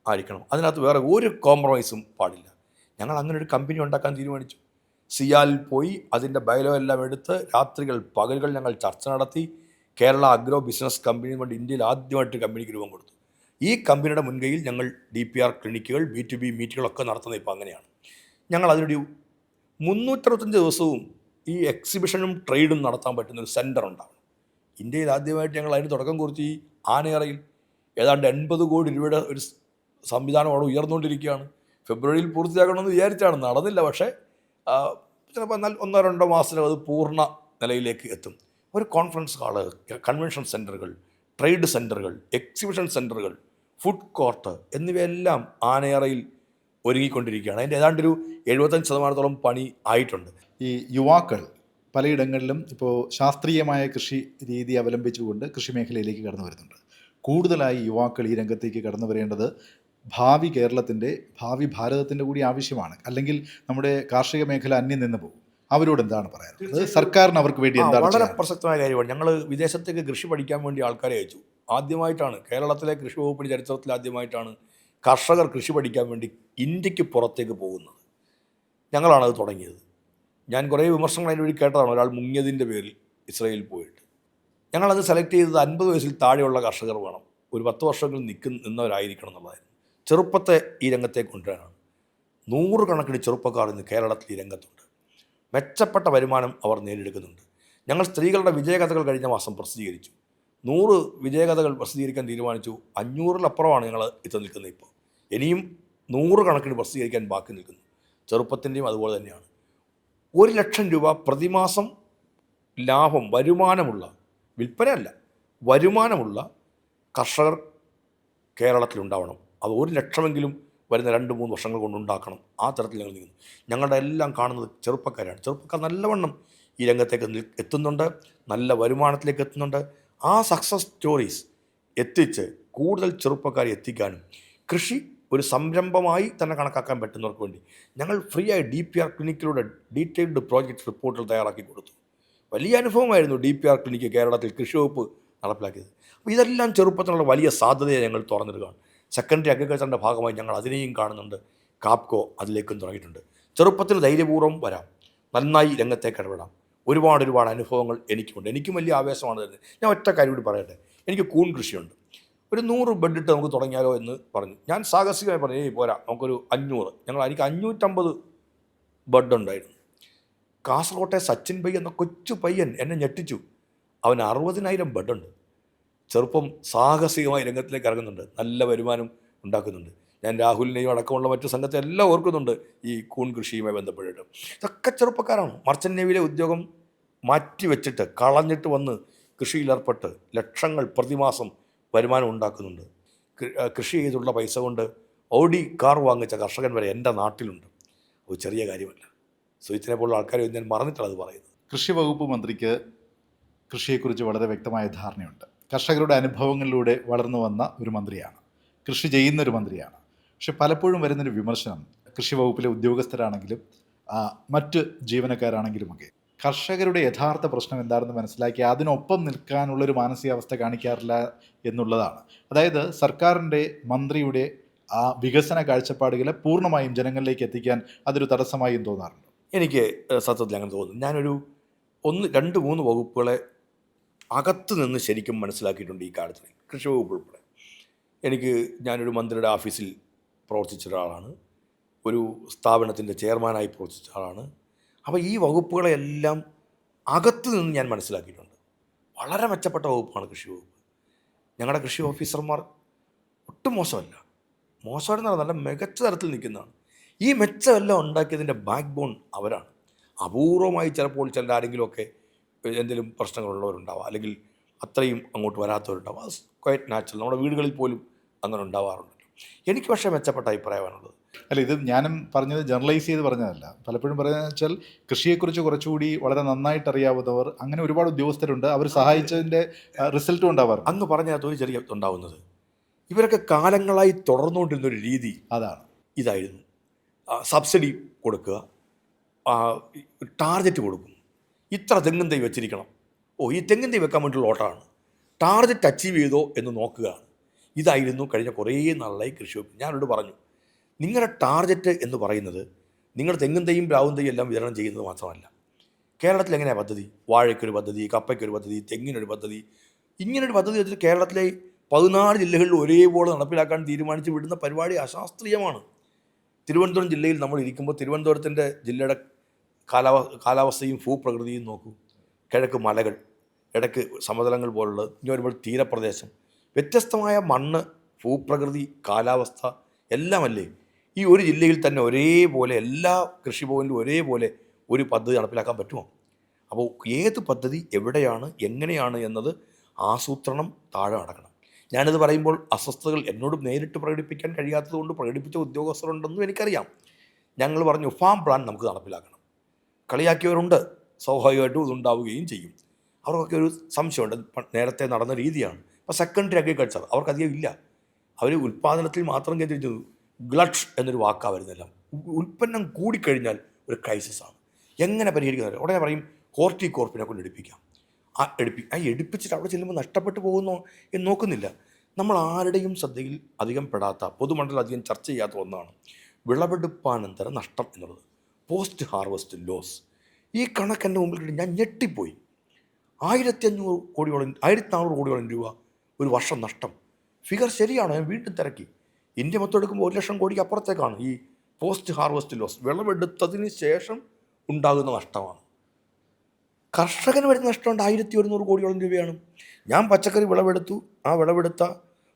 ആയിരിക്കണം. അതിനകത്ത് വേറെ ഒരു കോംപ്രമൈസും പാടില്ല. ഞങ്ങൾ അങ്ങനെ ഒരു കമ്പനി ഉണ്ടാക്കാൻ തീരുമാനിച്ചു. സിയാലിൽ പോയി അതിൻ്റെ ബയലോ എല്ലാം എടുത്ത് രാത്രികൾ പകലുകൾ ഞങ്ങൾ ചർച്ച നടത്തി. കേരള അഗ്രോ ബിസിനസ് കമ്പനി കൊണ്ട് ഇന്ത്യയിൽ ആദ്യമായിട്ട് കമ്പനിക്ക് രൂപം കൊടുത്തു. ഈ കമ്പനിയുടെ മുൻകൈയിൽ ഞങ്ങൾ DPR ക്ലിനിക്കുകൾ, B2B മീറ്റുകളൊക്കെ നടത്തുന്നത് ഇപ്പോൾ അങ്ങനെയാണ്. ഞങ്ങൾ അതിനൊരു 365 ദിവസവും ഈ എക്സിബിഷനും ട്രേഡും നടത്താൻ പറ്റുന്നൊരു സെൻറ്റർ ഉണ്ടാകും. ഇന്ത്യയിൽ ആദ്യമായിട്ട് ഞങ്ങൾ അതിന് തുടക്കം കുറിച്ച് ഈ ആനയറയിൽ ഏതാണ്ട് 80 കോടി രൂപയുടെ ഒരു സംവിധാനം അവിടെ ഉയർന്നുകൊണ്ടിരിക്കുകയാണ്. ഫെബ്രുവരിയിൽ പൂർത്തിയാക്കണമെന്ന് വിചാരിച്ചാണ്, നടന്നില്ല. പക്ഷേ ചിലപ്പോൾ എന്നാൽ 1-2 മാസത്തിനകം അത് പൂർണ്ണ നിലയിലേക്ക് എത്തും. ഒരു കോൺഫറൻസ് ഹാള്, കൺവെൻഷൻ സെൻറ്ററുകൾ, ട്രേഡ് സെൻറ്ററുകൾ, എക്സിബിഷൻ സെൻറ്ററുകൾ, ഫുഡ് കോർട്ട് എന്നിവയെല്ലാം ആനയറയിൽ ഒരുങ്ങിക്കൊണ്ടിരിക്കുകയാണ്. അതിൻ്റെ ഏതാണ്ടൊരു 75% പണി ആയിട്ടുണ്ട്. ഈ യുവാക്കൾ പലയിടങ്ങളിലും ഇപ്പോൾ ശാസ്ത്രീയമായ കൃഷി രീതി അവലംബിച്ചുകൊണ്ട് കൃഷി മേഖലയിലേക്ക് കടന്നു വരുന്നുണ്ട്. കൂടുതലായി യുവാക്കൾ ഈ രംഗത്തേക്ക് കടന്നു വരേണ്ടത് ഭാവി കേരളത്തിൻ്റെ, ഭാവി ഭാരതത്തിൻ്റെ കൂടി ആവശ്യമാണ്. അല്ലെങ്കിൽ നമ്മുടെ കാർഷിക മേഖല അന്യം നിന്ന് പോകും. അവരോട് എന്താണ് പറയാനുള്ളത്? സർക്കാരിന് അവർക്ക് വേണ്ടി എന്താണ് വളരെ ചെയ്യാൻ? പ്രസക്തമായ കാര്യമാണ്. ഞങ്ങൾ വിദേശത്തേക്ക് കൃഷി പഠിക്കാൻ വേണ്ടി ആൾക്കാരെ അയച്ചു. ആദ്യമായിട്ടാണ് കേരളത്തിലെ കൃഷി വകുപ്പിൻ്റെ ചരിത്രത്തിൽ ആദ്യമായിട്ടാണ് കർഷകർ കൃഷി പഠിക്കാൻ വേണ്ടി ഇന്ത്യക്ക് പുറത്തേക്ക് പോകുന്നത്. ഞങ്ങളാണത് തുടങ്ങിയത്. ഞാൻ കുറേ വിമർശനങ്ങൾ അതിന് വേണ്ടി കേട്ടതാണ്. ഒരാൾ മുങ്ങിയതിൻ്റെ പേരിൽ ഇസ്രയേലിൽ പോയിട്ട്. ഞങ്ങളത് സെലക്ട് ചെയ്തത് 50 വയസ്സിൽ താഴെയുള്ള കർഷകർ വേണം, ഒരു 10 വർഷങ്ങൾ നിന്നവരായിരിക്കണം എന്നുള്ളതായിരുന്നു. ചെറുപ്പത്തെ ഈ രംഗത്തേക്ക് കൊണ്ടുവരാനാണ്. 100 കണക്കിന് ചെറുപ്പക്കാർ ഇന്ന് കേരളത്തിൽ ഈ രംഗത്തുണ്ട്. മെച്ചപ്പെട്ട വരുമാനം അവർ നേടിയെടുക്കുന്നുണ്ട്. ഞങ്ങൾ സ്ത്രീകളുടെ വിജയകഥകൾ കഴിഞ്ഞ മാസം പ്രസിദ്ധീകരിച്ചു. 100 വിജയകഥകൾ പ്രസിദ്ധീകരിക്കാൻ തീരുമാനിച്ചു. 500-ലപ്പുറമാണ് ഞങ്ങൾ എത്തി നിൽക്കുന്നത്. ഇപ്പോൾ ഇനിയും 100 കണക്കിന് പ്രസിദ്ധീകരിക്കാൻ ബാക്കി നിൽക്കുന്നു. ചെറുപ്പത്തിൻ്റെയും അതുപോലെ തന്നെയാണ്. 1 ലക്ഷം രൂപ പ്രതിമാസം ലാഭം, വരുമാനമുള്ള, വിൽപ്പനയല്ല, വരുമാനമുള്ള കർഷകർ കേരളത്തിലുണ്ടാവണം. അത് 1 ലക്ഷമെങ്കിലും വരുന്ന 2-3 വർഷങ്ങൾ കൊണ്ടുണ്ടാക്കണം. ആ തരത്തിൽ ഞങ്ങൾ നീങ്ങുന്നു. ഞങ്ങളുടെ എല്ലാം കാണുന്നത് ചെറുപ്പക്കാരാണ്. ചെറുപ്പക്കാർ നല്ലവണ്ണം ഈ രംഗത്തേക്ക് എത്തുന്നുണ്ട്, നല്ല വരുമാനത്തിലേക്ക് എത്തുന്നുണ്ട്. ആ സക്സസ് സ്റ്റോറീസ് എത്തിച്ച് കൂടുതൽ ചെറുപ്പക്കാരെ എത്തിക്കാനും കൃഷി ഒരു സംരംഭമായി തന്നെ കണക്കാക്കാൻ പറ്റുന്നവർക്ക് വേണ്ടി ഞങ്ങൾ ഫ്രീ ആയി DPR ക്ലിനിക്കിലൂടെ ഡീറ്റെയിൽഡ് പ്രോജക്റ്റ് റിപ്പോർട്ടുകൾ തയ്യാറാക്കി കൊടുത്തു. വലിയ അനുഭവമായിരുന്നു DPR ക്ലിനിക്ക് കേരളത്തിൽ കൃഷി വകുപ്പ് നടപ്പിലാക്കിയത്. അപ്പോൾ ഇതെല്ലാം ചെറുപ്പത്തിനുള്ള വലിയ സാധ്യതയെ ഞങ്ങൾ തുറന്നിടുകയാണ്. സെക്കൻഡറി അഗ്രികൾച്ചറിൻ്റെ ഭാഗമായി ഞങ്ങൾ അതിനെയും കാണുന്നുണ്ട്. കാപ്കോ അതിലേക്കും തുടങ്ങിയിട്ടുണ്ട്. ചെറുപ്പത്തിൽ ധൈര്യപൂർവ്വം വരാം, നന്നായി രംഗത്തേക്ക് ഇടപെടാം. ഒരുപാട് അനുഭവങ്ങൾ എനിക്കുണ്ട്. എനിക്കും വലിയ ആവേശമാണ് തരുന്നത്. ഞാൻ ഒറ്റ കാര്യം കൂടി പറയട്ടെ. എനിക്ക് കൂൺ കൃഷിയുണ്ട്. ഒരു 100 ബെഡ് ഇട്ട് നമുക്ക് തുടങ്ങിയാലോ എന്ന് പറഞ്ഞു. ഞാൻ സാഹസികമായി പറഞ്ഞു, പോരാ, നമുക്കൊരു 500. എനിക്ക് 550 ബെഡ് ഉണ്ടായിരുന്നു. കാസർകോട്ടെ സച്ചിൻ പയ്യൻ എന്ന കൊച്ചു പയ്യൻ എന്നെ ഞെട്ടിച്ചു. അവന് 60,000 ബെഡുണ്ട്. ചെറുപ്പം സാഹസികമായി രംഗത്തിലേക്ക് ഇറങ്ങുന്നുണ്ട്, നല്ല വരുമാനം ഉണ്ടാക്കുന്നുണ്ട്. ഞാൻ രാഹുലിനെയും അടക്കമുള്ള മറ്റു സംഘത്തെ എല്ലാം ഓർക്കുന്നുണ്ട് ഈ കൂൺ കൃഷിയുമായി ബന്ധപ്പെട്ടിട്ട്. ഇതൊക്കെ ചെറുപ്പക്കാരാണ്. മർച്ചൻ്റ് നേവിയിലെ ഉദ്യോഗം മാറ്റി വെച്ചിട്ട് കളഞ്ഞിട്ട് വന്ന് കൃഷിയിലേർപ്പെട്ട് ലക്ഷങ്ങൾ പ്രതിമാസം വരുമാനം ഉണ്ടാക്കുന്നുണ്ട്. കൃഷി ചെയ്തുള്ള പൈസ കൊണ്ട് ഓഡി കാർ വാങ്ങിച്ച കർഷകൻ വരെ എൻ്റെ നാട്ടിലുണ്ട്. ഒരു ചെറിയ കാര്യമല്ല. സുജിത്തിനെ പോലുള്ള ആൾക്കാർ ഞാൻ മറന്നിട്ടാണ് അത് പറയുന്നത്. കൃഷി വകുപ്പ് മന്ത്രിക്ക് കൃഷിയെക്കുറിച്ച് വളരെ വ്യക്തമായ ധാരണയുണ്ട്. കർഷകരുടെ അനുഭവങ്ങളിലൂടെ വളർന്നു വന്ന ഒരു മന്ത്രിയാണ്, കൃഷി ചെയ്യുന്നൊരു മന്ത്രിയാണ്. പക്ഷെ പലപ്പോഴും വരുന്നൊരു വിമർശനം കൃഷി വകുപ്പിലെ ഉദ്യോഗസ്ഥരാണെങ്കിലും മറ്റ് ജീവനക്കാരാണെങ്കിലുമൊക്കെ കർഷകരുടെ യഥാർത്ഥ പ്രശ്നം എന്താണെന്ന് മനസ്സിലാക്കി അതിനൊപ്പം നിൽക്കാനുള്ളൊരു മാനസികാവസ്ഥ കാണിക്കാറില്ല എന്നുള്ളതാണ്. അതായത് സർക്കാരിൻ്റെ, മന്ത്രിയുടെ ആ വികസന കാഴ്ചപ്പാടുകളെ പൂർണ്ണമായും ജനങ്ങളിലേക്ക് എത്തിക്കാൻ അതൊരു തടസ്സമായും തോന്നാറുണ്ട്. എനിക്ക് സത്യത്തിൽ അങ്ങനെ തോന്നുന്നു. ഞാനൊരു 1-2-3 വകുപ്പുകളെ അകത്ത് നിന്ന് ശരിക്കും മനസ്സിലാക്കിയിട്ടുണ്ട് ഈ കാലത്ത്. കൃഷി വകുപ്പ് ഉൾപ്പെടെ. ഞാനൊരു മന്ത്രിയുടെ ഓഫീസിൽ പ്രവർത്തിച്ച ഒരാളാണ്, ഒരു സ്ഥാപനത്തിൻ്റെ ചെയർമാനായി പ്രവർത്തിച്ച ആളാണ്. അപ്പോൾ ഈ വകുപ്പുകളെല്ലാം അകത്ത് നിന്ന് ഞാൻ മനസ്സിലാക്കിയിട്ടുണ്ട്. വളരെ മെച്ചപ്പെട്ട വകുപ്പാണ് കൃഷി വകുപ്പ്. ഞങ്ങളുടെ കൃഷി ഓഫീസർമാർ ഒട്ടും മോശമല്ല, മോശമാണെന്ന് പറഞ്ഞാൽ നല്ല മികച്ച തരത്തിൽ നിൽക്കുന്നതാണ്. ഈ മെച്ചമെല്ലാം ഉണ്ടാക്കിയതിൻ്റെ ബാക്ക് ബോൺ അവരാണ്. അപൂർവമായി ചിലപ്പോൾ ആരെങ്കിലുമൊക്കെ എന്തെങ്കിലും പ്രശ്നങ്ങളുള്ളവരുണ്ടാവാം, അല്ലെങ്കിൽ അത്രയും അങ്ങോട്ട് വരാത്തവരുണ്ടാവും. അത് ക്വയറ്റ് നാച്ചുറൽ. നമ്മുടെ വീടുകളിൽ പോലും അങ്ങനെ ഉണ്ടാവാറുണ്ടല്ലോ. എനിക്ക് പക്ഷേ മെച്ചപ്പെട്ട അഭിപ്രായമാണുള്ളത്. അല്ല, ഇത് ഞാനും പറഞ്ഞത് ജനറലൈസ് ചെയ്ത് പറഞ്ഞതല്ല. പലപ്പോഴും പറയുന്നത് വെച്ചാൽ കൃഷിയെക്കുറിച്ച് കുറച്ചുകൂടി വളരെ നന്നായിട്ട് അറിയാവുന്നവർ, അങ്ങനെ ഒരുപാട് ഉദ്യോഗസ്ഥരുണ്ട്, അവർ സഹായിച്ചതിൻ്റെ റിസൾട്ടും ഉണ്ടാവാറുണ്ട്. അങ്ങ് പറഞ്ഞതിനകത്ത് ഒരു ചെറിയ ഉണ്ടാവുന്നത്, ഇവരൊക്കെ കാലങ്ങളായി തുടർന്നുകൊണ്ടിരുന്നൊരു രീതി ഇതായിരുന്നു. സബ്സിഡി കൊടുക്കുക, ടാർഗറ്റ് കൊടുക്കും. ഇത്ര തെങ്ങിൻ തൈ വെച്ചിരിക്കണം, ഈ തെങ്ങിൻ തൈ വെക്കാൻ വേണ്ടിയുള്ള ഓട്ടമാണ്. ടാർഗറ്റ് അച്ചീവ് ചെയ്തോ എന്ന് നോക്കുകയാണ്. ഇതായിരുന്നു കഴിഞ്ഞ കുറേ നാളായി കൃഷി വകുപ്പ്. ഞാനോട് പറഞ്ഞു, നിങ്ങളുടെ ടാർഗറ്റ് എന്ന് പറയുന്നത് നിങ്ങൾ തെങ്ങും തൈയും പ്ലാവും തൈയും എല്ലാം വിതരണം ചെയ്യുന്നത് മാത്രമല്ല. കേരളത്തിൽ എങ്ങനെയാണ് പദ്ധതി? വാഴയ്ക്കൊരു പദ്ധതി, കപ്പയ്ക്കൊരു പദ്ധതി, തെങ്ങിനൊരു പദ്ധതി. ഇങ്ങനൊരു പദ്ധതി വെച്ചിട്ട് കേരളത്തിലെ 14 ജില്ലകളിൽ ഒരേപോലെ നടപ്പിലാക്കാൻ തീരുമാനിച്ച് വിടുന്ന പരിപാടി അശാസ്ത്രീയമാണ്. തിരുവനന്തപുരം ജില്ലയിൽ നമ്മൾ ഇരിക്കുമ്പോൾ തിരുവനന്തപുരത്തിൻ്റെ ജില്ലയുടെ കാലാവസ്ഥയും ഭൂപ്രകൃതിയും നോക്കൂ. കിഴക്ക് മലകൾ, ഇടയ്ക്ക് സമതലങ്ങൾ പോലുള്ളത്, ഇനി വരുമ്പോൾ തീരപ്രദേശം, വ്യത്യസ്തമായ മണ്ണ്, ഭൂപ്രകൃതി, കാലാവസ്ഥ എല്ലാമല്ലേ. ഈ ഒരു ജില്ലയിൽ തന്നെ ഒരേപോലെ എല്ലാ കൃഷിഭവനിലും ഒരേപോലെ ഒരു പദ്ധതി നടപ്പിലാക്കാൻ പറ്റുമോ? അപ്പോൾ ഏത് പദ്ധതി എവിടെയാണ് എങ്ങനെയാണ് എന്നത് ആസൂത്രണം താഴെ നടക്കണം. ഞാനിത് പറയുമ്പോൾ അസ്വസ്ഥതകൾ എന്നോട് നേരിട്ട് പ്രകടിപ്പിക്കാൻ കഴിയാത്തതുകൊണ്ട് പ്രകടിപ്പിച്ച ഉദ്യോഗസ്ഥരുണ്ടെന്നും എനിക്കറിയാം. ഞങ്ങൾ പറഞ്ഞു ഫാം പ്ലാൻ നമുക്ക് നടപ്പിലാക്കണം. കളിയാക്കിയവരുണ്ട്, സ്വാഭാവികമായിട്ടും ഇതുണ്ടാവുകയും ചെയ്യും. അവർക്കൊക്കെ ഒരു സംശയമുണ്ട്, നേരത്തെ നടന്ന രീതിയാണ്. ഇപ്പോൾ സെക്കൻഡറി അഗ്രികൾച്ചർ അവർക്കധികം ഇല്ല. അവർ ഉൽപ്പാദനത്തിൽ മാത്രം കേന്ദ്രീകരിച്ചു. ഗ്ലട്ഷ് എന്നൊരു വാക്കാണ് വരുന്നില്ല. ഉൽപ്പന്നം കൂടിക്കഴിഞ്ഞാൽ ഒരു ക്രൈസിസാണ്. എങ്ങനെ പരിഹരിക്കുന്നത്? ഉടനെ പറയും ഹോർട്ടികോർപ്പിനെ കൊണ്ട് എടുപ്പിക്കാം. എടുപ്പിച്ചിട്ട് അവിടെ ചെല്ലുമ്പോൾ നഷ്ടപ്പെട്ടു പോകുന്നോ എന്ന് നോക്കുന്നില്ല. നമ്മൾ ആരുടെയും ശ്രദ്ധയിൽ അധികം പെടാത്ത, പൊതുമണ്ഡലം അധികം ചർച്ച ചെയ്യാത്ത ഒന്നാണ് വിളവെടുപ്പാനന്തര നഷ്ടം എന്നുള്ളത്, പോസ്റ്റ് ഹാർവസ്റ്റ് ലോസ്. ഈ കണക്ക് എൻ്റെ മുമ്പിൽ കിട്ടി ഞാൻ ഞെട്ടിപ്പോയി. 1500 കോടിയോളം 1400 കോടിയോളം രൂപ ഒരു വർഷം നഷ്ടം. ഫിഗർ ശരിയാണോ? ഞാൻ വീണ്ടും തിരക്കി. ഇന്ത്യ മൊത്തം എടുക്കുമ്പോൾ 1 ലക്ഷം കോടിക്ക് അപ്പുറത്തേക്കാണ് ഈ പോസ്റ്റ് ഹാർവസ്റ്റ് ലോസ്. വിളവെടുത്തതിന് ശേഷം ഉണ്ടാകുന്ന നഷ്ടമാണ്. കർഷകന് വരുന്ന നഷ്ടമുണ്ട് 1100 കോടിയോളം രൂപയാണ്. ഞാൻ പച്ചക്കറി വിളവെടുത്തു. ആ വിളവെടുത്ത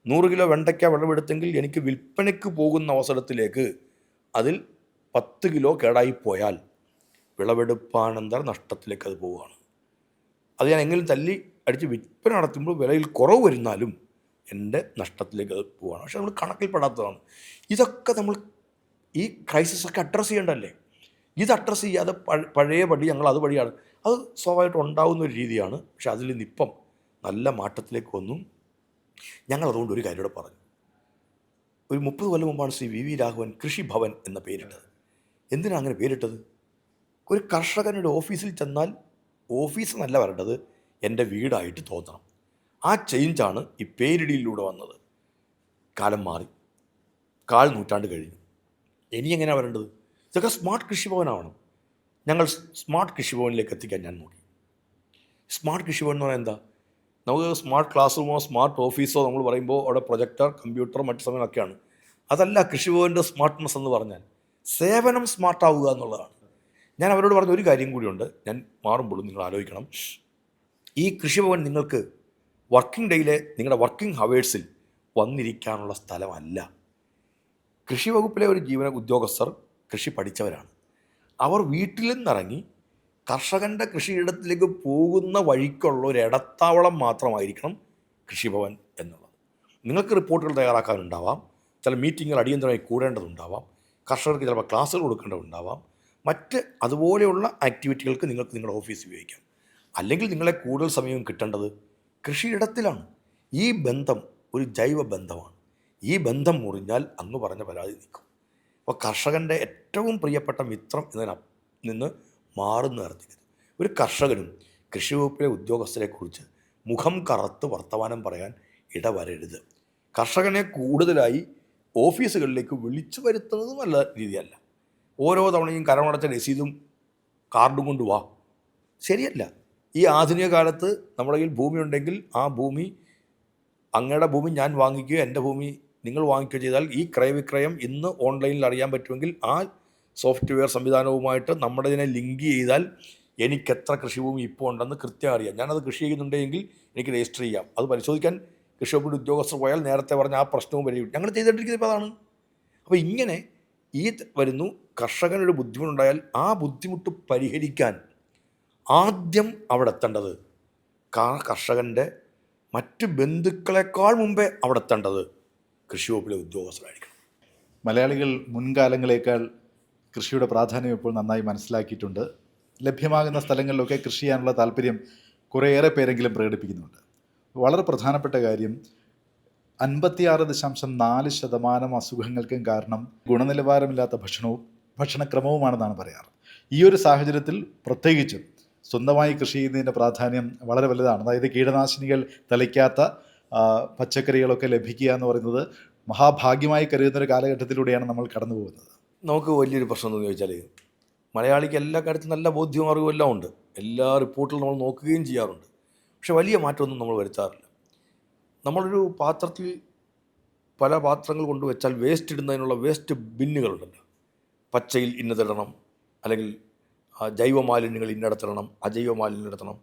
100 കിലോ വെണ്ടയ്ക്ക വിളവെടുത്തെങ്കിൽ എനിക്ക് വിൽപ്പനയ്ക്ക് പോകുന്ന അവസരത്തിലേക്ക് അതിൽ 10 കിലോ കേടായിപ്പോയാൽ വിളവെടുപ്പാനന്തര നഷ്ടത്തിലേക്ക് അത് പോവുകയാണ്. അത് ഞാൻ എങ്കിലും തല്ലി അടിച്ച് വിൽപ്പന നടത്തുമ്പോൾ വിലയിൽ കുറവ് വരുന്നാലും എൻ്റെ നഷ്ടത്തിലേക്ക് അത് പോവുകയാണ്. പക്ഷെ നമ്മൾ കണക്കിൽപ്പെടാത്തതാണ്. ഇതൊക്കെ നമ്മൾ ഈ ക്രൈസിസൊക്കെ അഡ്രസ്സ് ചെയ്യേണ്ടതല്ലേ? ഇത് അഡ്രസ്സ് ചെയ്യാതെ പഴയപടി ഞങ്ങൾ അതുവഴിയാണ്. അത് സ്വാഭാവികമായിട്ട് ഉണ്ടാകുന്ന ഒരു രീതിയാണ്. പക്ഷെ അതിൽ നിന്നിപ്പം നല്ല മാറ്റത്തിലേക്ക് വന്നു. ഞങ്ങൾ അതുകൊണ്ട് ഒരു കാര്യം കൂടെ പറഞ്ഞു. ഒരു 30 കൊല്ലം മുമ്പാണ് ശ്രീ വി രാഘവൻ കൃഷിഭവൻ എന്ന പേരിട്ടത്. എന്തിനാണ് അങ്ങനെ പേരിട്ടത്? ഒരു കർഷകനുടെ ഓഫീസിൽ ചെന്നാൽ ഓഫീസ് നല്ല വരേണ്ടത് എൻ്റെ വീടായിട്ട് തോന്നണം. ആ ചേഞ്ചാണ് ഈ പേരിടിയിലൂടെ വന്നത്. കാലം മാറി, 1/4 നൂറ്റാണ്ട് കഴിഞ്ഞു. ഇനി എങ്ങനെയാണ് വരേണ്ടത്? ഇതൊക്കെ സ്മാർട്ട് കൃഷിഭവനാവണം. ഞങ്ങൾ സ്മാർട്ട് കൃഷിഭവനിലേക്ക് എത്തിക്കാൻ ഞാൻ നോക്കി. സ്മാർട്ട് കൃഷിഭവൻ എന്ന് പറഞ്ഞാൽ എന്താ? നമുക്ക് സ്മാർട്ട് ക്ലാസ് റൂമോ സ്മാർട്ട് ഓഫീസോ നമ്മൾ പറയുമ്പോൾ അവിടെ പ്രൊജക്ടർ, കമ്പ്യൂട്ടർ, മറ്റു സമയമൊക്കെയാണ്. അതല്ല കൃഷിഭവൻ്റെ സ്മാർട്ട്നെസ് എന്ന് പറഞ്ഞാൽ സേവനം സ്മാർട്ടാവുക എന്നുള്ളതാണ്. ഞാൻ അവരോട് പറഞ്ഞ ഒരു കാര്യം കൂടിയുണ്ട്. ഞാൻ മാറുമ്പോഴും നിങ്ങൾ ആലോചിക്കണം. ഈ കൃഷിഭവൻ നിങ്ങൾക്ക് വർക്കിംഗ് ഡേയിലെ നിങ്ങളുടെ വർക്കിംഗ് ഹവേഴ്സിൽ വന്നിരിക്കാനുള്ള സ്ഥലമല്ല. കൃഷി വകുപ്പിലെ ഒരു ഉദ്യോഗസ്ഥർ കൃഷി പഠിച്ചവരാണ്. അവർ വീട്ടിൽ നിന്നിറങ്ങി കർഷകൻ്റെ കൃഷിയിടത്തിലേക്ക് പോകുന്ന വഴിക്കുള്ള ഒരു ഇടത്താവളം മാത്രമായിരിക്കണം കൃഷിഭവൻ എന്നുള്ളത്. നിങ്ങൾക്ക് റിപ്പോർട്ടുകൾ തയ്യാറാക്കാനുണ്ടാവാം, ചില മീറ്റിങ്ങുകൾ അടിയന്തരമായി കൂടേണ്ടതുണ്ടാവാം, കർഷകർക്ക് ചിലപ്പോൾ ക്ലാസ്സുകൾ കൊടുക്കേണ്ടതുണ്ടാവാം, മറ്റ് അതുപോലെയുള്ള ആക്ടിവിറ്റികൾക്ക് നിങ്ങൾക്ക് നിങ്ങളുടെ ഓഫീസ് ഉപയോഗിക്കാം. അല്ലെങ്കിൽ നിങ്ങളെ കൂടുതൽ സമയം കിട്ടേണ്ടത് കൃഷിയിടത്തിലാണ്. ഈ ബന്ധം ഒരു ജൈവ ബന്ധമാണ്. ഈ ബന്ധം മുറിഞ്ഞാൽ അങ്ങ് പറഞ്ഞ പരാതി നിൽക്കും. അപ്പോൾ കർഷകൻ്റെ ഏറ്റവും പ്രിയപ്പെട്ട മിത്രം എന്നതിന് നിന്ന് മാറുന്ന തരത്തിക്കരുത്. ഒരു കർഷകനും കൃഷി വകുപ്പിലെ ഉദ്യോഗസ്ഥരെക്കുറിച്ച് മുഖം കറുത്ത് വർത്തമാനം പറയാൻ ഇടവരരുത്. കർഷകനെ കൂടുതലായി ഓഫീസുകളിലേക്ക് വിളിച്ചു വരുത്തുന്നത് നല്ല രീതിയല്ല. ഓരോ തവണയും കരമടച്ച രസീതും കാർഡും കൊണ്ട് വാ, ശരിയല്ല. ഈ ആധുനിക കാലത്ത് നമ്മുടെ കയ്യിൽ ഭൂമി ഉണ്ടെങ്കിൽ ആ ഭൂമി, അങ്ങയുടെ ഭൂമി ഞാൻ വാങ്ങിക്കുകയോ എൻ്റെ ഭൂമി നിങ്ങൾ വാങ്ങിക്കുകയോ ചെയ്താൽ ഈ ക്രയവിക്രയം ഇന്ന് ഓൺലൈനിൽ അറിയാൻ പറ്റുമെങ്കിൽ ആ സോഫ്റ്റ്വെയർ സംവിധാനവുമായിട്ട് നമ്മുടെ ഇതിനെ ലിങ്ക് ചെയ്താൽ എനിക്ക് എത്ര കൃഷിഭൂമി ഇപ്പോൾ ഉണ്ടെന്ന് കൃത്യം അറിയാം. ഞാനത് കൃഷി ചെയ്യുന്നുണ്ടെങ്കിൽ എനിക്ക് രജിസ്റ്റർ ചെയ്യാം. അത് പരിശോധിക്കാൻ കൃഷി വകുപ്പിൻ്റെ ഉദ്യോഗസ്ഥർ പോയാൽ നേരത്തെ പറഞ്ഞ ആ പ്രശ്നവും പരിഹരിക്കും. ഞങ്ങൾ ചെയ്തുകൊണ്ടിരിക്കുന്നത് ഇപ്പോൾ അതാണ്. അപ്പോൾ ഇങ്ങനെ ഈ വരുന്നു, കർഷകനൊരു ബുദ്ധിമുട്ടുണ്ടായാൽ ആ ബുദ്ധിമുട്ട് പരിഹരിക്കാൻ ആദ്യം അവിടെ എത്തേണ്ടത് കർഷകൻ്റെ മറ്റ് ബന്ധുക്കളെക്കാൾ മുമ്പേ അവിടെ എത്തേണ്ടത് കൃഷി വകുപ്പിലെ ഉദ്യോഗസ്ഥരായിരിക്കണം. മലയാളികൾ മുൻകാലങ്ങളേക്കാൾ കൃഷിയുടെ പ്രാധാന്യം ഇപ്പോൾ നന്നായി മനസ്സിലാക്കിയിട്ടുണ്ട്. ലഭ്യമാകുന്ന സ്ഥലങ്ങളിലൊക്കെ കൃഷി ചെയ്യാനുള്ള താല്പര്യം കുറേയേറെ പേരെങ്കിലും പ്രകടിപ്പിക്കുന്നുണ്ട്. വളരെ പ്രധാനപ്പെട്ട കാര്യം 56.4% അസുഖങ്ങൾക്കും കാരണം ഗുണനിലവാരമില്ലാത്ത ഭക്ഷണക്രമവുമാണെന്നാണ് പറയാറ്. ഈ ഒരു സാഹചര്യത്തിൽ പ്രത്യേകിച്ചും സ്വന്തമായി കൃഷി ചെയ്യുന്നതിൻ്റെ പ്രാധാന്യം വളരെ വലുതാണ്. അതായത് കീടനാശിനികൾ തളിക്കാത്ത പച്ചക്കറികളൊക്കെ ലഭിക്കുക എന്ന് പറയുന്നത് മഹാഭാഗ്യമായി കരുതുന്നൊരു കാലഘട്ടത്തിലൂടെയാണ് നമ്മൾ കടന്നു പോകുന്നത്. നമുക്ക് വലിയൊരു പ്രശ്നം എന്ന് ചോദിച്ചാൽ മലയാളിക്ക് എല്ലാ കാര്യത്തിലും നല്ല ബോധ്യവും അറിവും എല്ലാം ഉണ്ട്. എല്ലാ റിപ്പോർട്ടിലും നമ്മൾ നോക്കുകയും ചെയ്യാറുണ്ട്. പക്ഷെ വലിയ മാറ്റമൊന്നും നമ്മൾ വരുത്താറില്ല. നമ്മളൊരു പാത്രത്തിൽ പല പാത്രങ്ങൾ കൊണ്ടുവച്ചാൽ വേസ്റ്റ് ഇടുന്നതിനുള്ള വേസ്റ്റ് ബിന്നുകളുണ്ടല്ലോ. പച്ചയിൽ ഇന്നതിടണം, അല്ലെങ്കിൽ ജൈവ മാലിന്യങ്ങൾ ഇന്നിടത്തിടണം, അജൈവ മാലിന്യം ഇടത്തണം.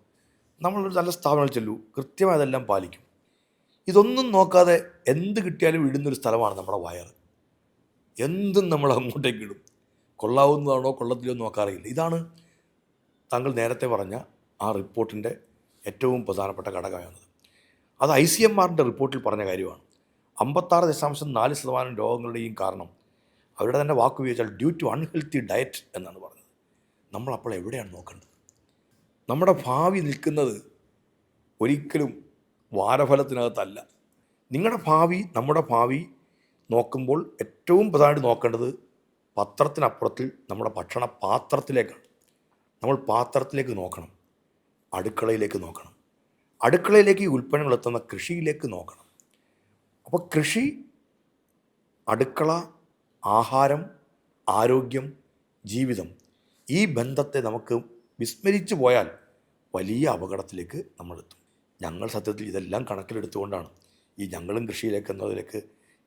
നമ്മളൊരു നല്ല സ്ഥാപനത്തിൽ ചെല്ലൂ, കൃത്യമായി അതെല്ലാം പാലിക്കും. ഇതൊന്നും നോക്കാതെ എന്ത് കിട്ടിയാലും ഇടുന്നൊരു സ്ഥലമാണ് നമ്മുടെ വയറ്. എന്തും നമ്മൾ അങ്ങോട്ടേക്ക് ഇടും. കൊള്ളാവുന്നതാണോ കൊള്ളത്തിലോ നോക്കാറില്ല. ഇതാണ് താങ്കൾ നേരത്തെ പറഞ്ഞ ആ റിപ്പോർട്ടിൻ്റെ ഏറ്റവും പ്രധാനപ്പെട്ട ഘടകമാകുന്നത്. അത് ICMRൻ്റെ റിപ്പോർട്ടിൽ പറഞ്ഞ കാര്യമാണ്. 56.4% രോഗങ്ങളുടെയും കാരണം അവരുടെ തന്നെ വാക്ക് ഉപയോഗിച്ചാൽ ഡ്യൂ ടു അൺഹെൽത്തി ഡയറ്റ് എന്നാണ് പറഞ്ഞത്. നമ്മളപ്പോൾ എവിടെയാണ് നോക്കേണ്ടത്? നമ്മുടെ ഭാവി നിൽക്കുന്നത് ഒരിക്കലും വാരഫലത്തിനകത്തല്ല. നിങ്ങളുടെ ഭാവി, നമ്മുടെ ഭാവി നോക്കുമ്പോൾ ഏറ്റവും പ്രധാനമായിട്ട് നോക്കേണ്ടത് പത്രത്തിനപ്പുറത്തിൽ നമ്മുടെ ഭക്ഷണ പാത്രത്തിലേക്കാണ്. നമ്മൾ പാത്രത്തിലേക്ക് നോക്കണം, അടുക്കളയിലേക്ക് നോക്കണം, അടുക്കളയിലേക്ക് ഈ ഉൽപ്പന്നങ്ങൾ എത്തുന്ന കൃഷിയിലേക്ക് നോക്കണം. അപ്പോൾ കൃഷി, അടുക്കള, ആഹാരം, ആരോഗ്യം, ജീവിതം, ഈ ബന്ധത്തെ നമുക്ക് വിസ്മരിച്ചു പോയാൽ വലിയ അപകടത്തിലേക്ക് നമ്മളെത്തും. ഞങ്ങൾ സത്യത്തിൽ ഇതെല്ലാം കണക്കിലെടുത്തുകൊണ്ടാണ് ഈ ഞങ്ങളും കൃഷിയിലേക്ക് എന്നതിലേക്ക്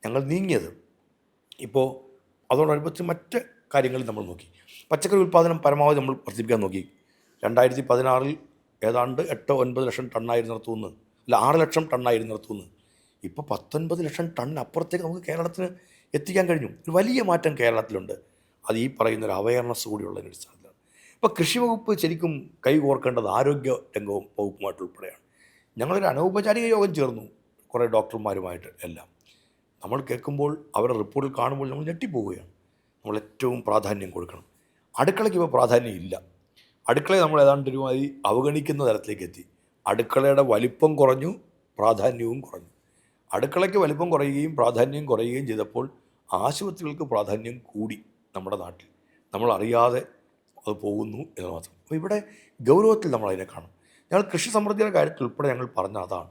ഞങ്ങൾ നീങ്ങിയത്. ഇപ്പോൾ അതോടനുബന്ധിച്ച് മറ്റ് കാര്യങ്ങളിൽ നമ്മൾ നോക്കി. പച്ചക്കറി ഉൽപ്പാദനം പരമാവധി നമ്മൾ വർദ്ധിപ്പിക്കാൻ നോക്കി. 2016 ഏതാണ്ട് 8-9 ലക്ഷം ടണ്ണായിരുന്നിടത്തുനിന്ന്, അല്ല 6 ലക്ഷം ടണ്ണായിരുന്നിടത്തുനിന്ന് ഇപ്പോൾ 19 ലക്ഷം ടണ്ണിനപ്പുറത്തേക്ക് നമുക്ക് കേരളത്തിന് എത്തിക്കാൻ കഴിഞ്ഞു. ഒരു വലിയ മാറ്റം കേരളത്തിലുണ്ട്. അത് ഈ പറയുന്നൊരു അവയർനെസ് കൂടിയുള്ളതിൻ്റെ അടിസ്ഥാനത്തിലാണ്. ഇപ്പോൾ കൃഷി വകുപ്പ് ശരിക്കും കൈകോർക്കേണ്ടത് ആരോഗ്യ രംഗവും വകുപ്പുമായിട്ട് ഉൾപ്പെടെയാണ്. ഞങ്ങളൊരു അനൗപചാരിക യോഗം ചേർന്നു കുറേ ഡോക്ടർമാരുമായിട്ട് എല്ലാം. നമ്മൾ കേൾക്കുമ്പോൾ അവരുടെ റിപ്പോർട്ടിൽ കാണുമ്പോൾ നമ്മൾ ഞെട്ടിപ്പോവുകയാണ്. നമ്മൾ ഏറ്റവും പ്രാധാന്യം കൊടുക്കണം. അടുക്കളയ്ക്ക് ഇപ്പോൾ പ്രാധാന്യം ഇല്ല. അടുക്കളയെ നമ്മൾ ഏതാണ്ടൊരുമായി അവഗണിക്കുന്ന തരത്തിലേക്ക് എത്തി. അടുക്കളയുടെ വലിപ്പം കുറഞ്ഞു, പ്രാധാന്യവും കുറഞ്ഞു. അടുക്കളയ്ക്ക് വലിപ്പം കുറയുകയും പ്രാധാന്യം കുറയുകയും ചെയ്തപ്പോൾ ആശുപത്രികൾക്ക് പ്രാധാന്യം കൂടി നമ്മുടെ നാട്ടിൽ. നമ്മൾ അറിയാതെ അത് പോകുന്നു എന്ന് മാത്രം. അപ്പോൾ ഇവിടെ ഗൗരവത്തിൽ നമ്മൾ അതിനെ കാണും. ഞങ്ങൾ കൃഷി സമൃദ്ധിയുടെ കാര്യത്തിൽ ഉൾപ്പെടെ ഞങ്ങൾ പറഞ്ഞ അതാണ്.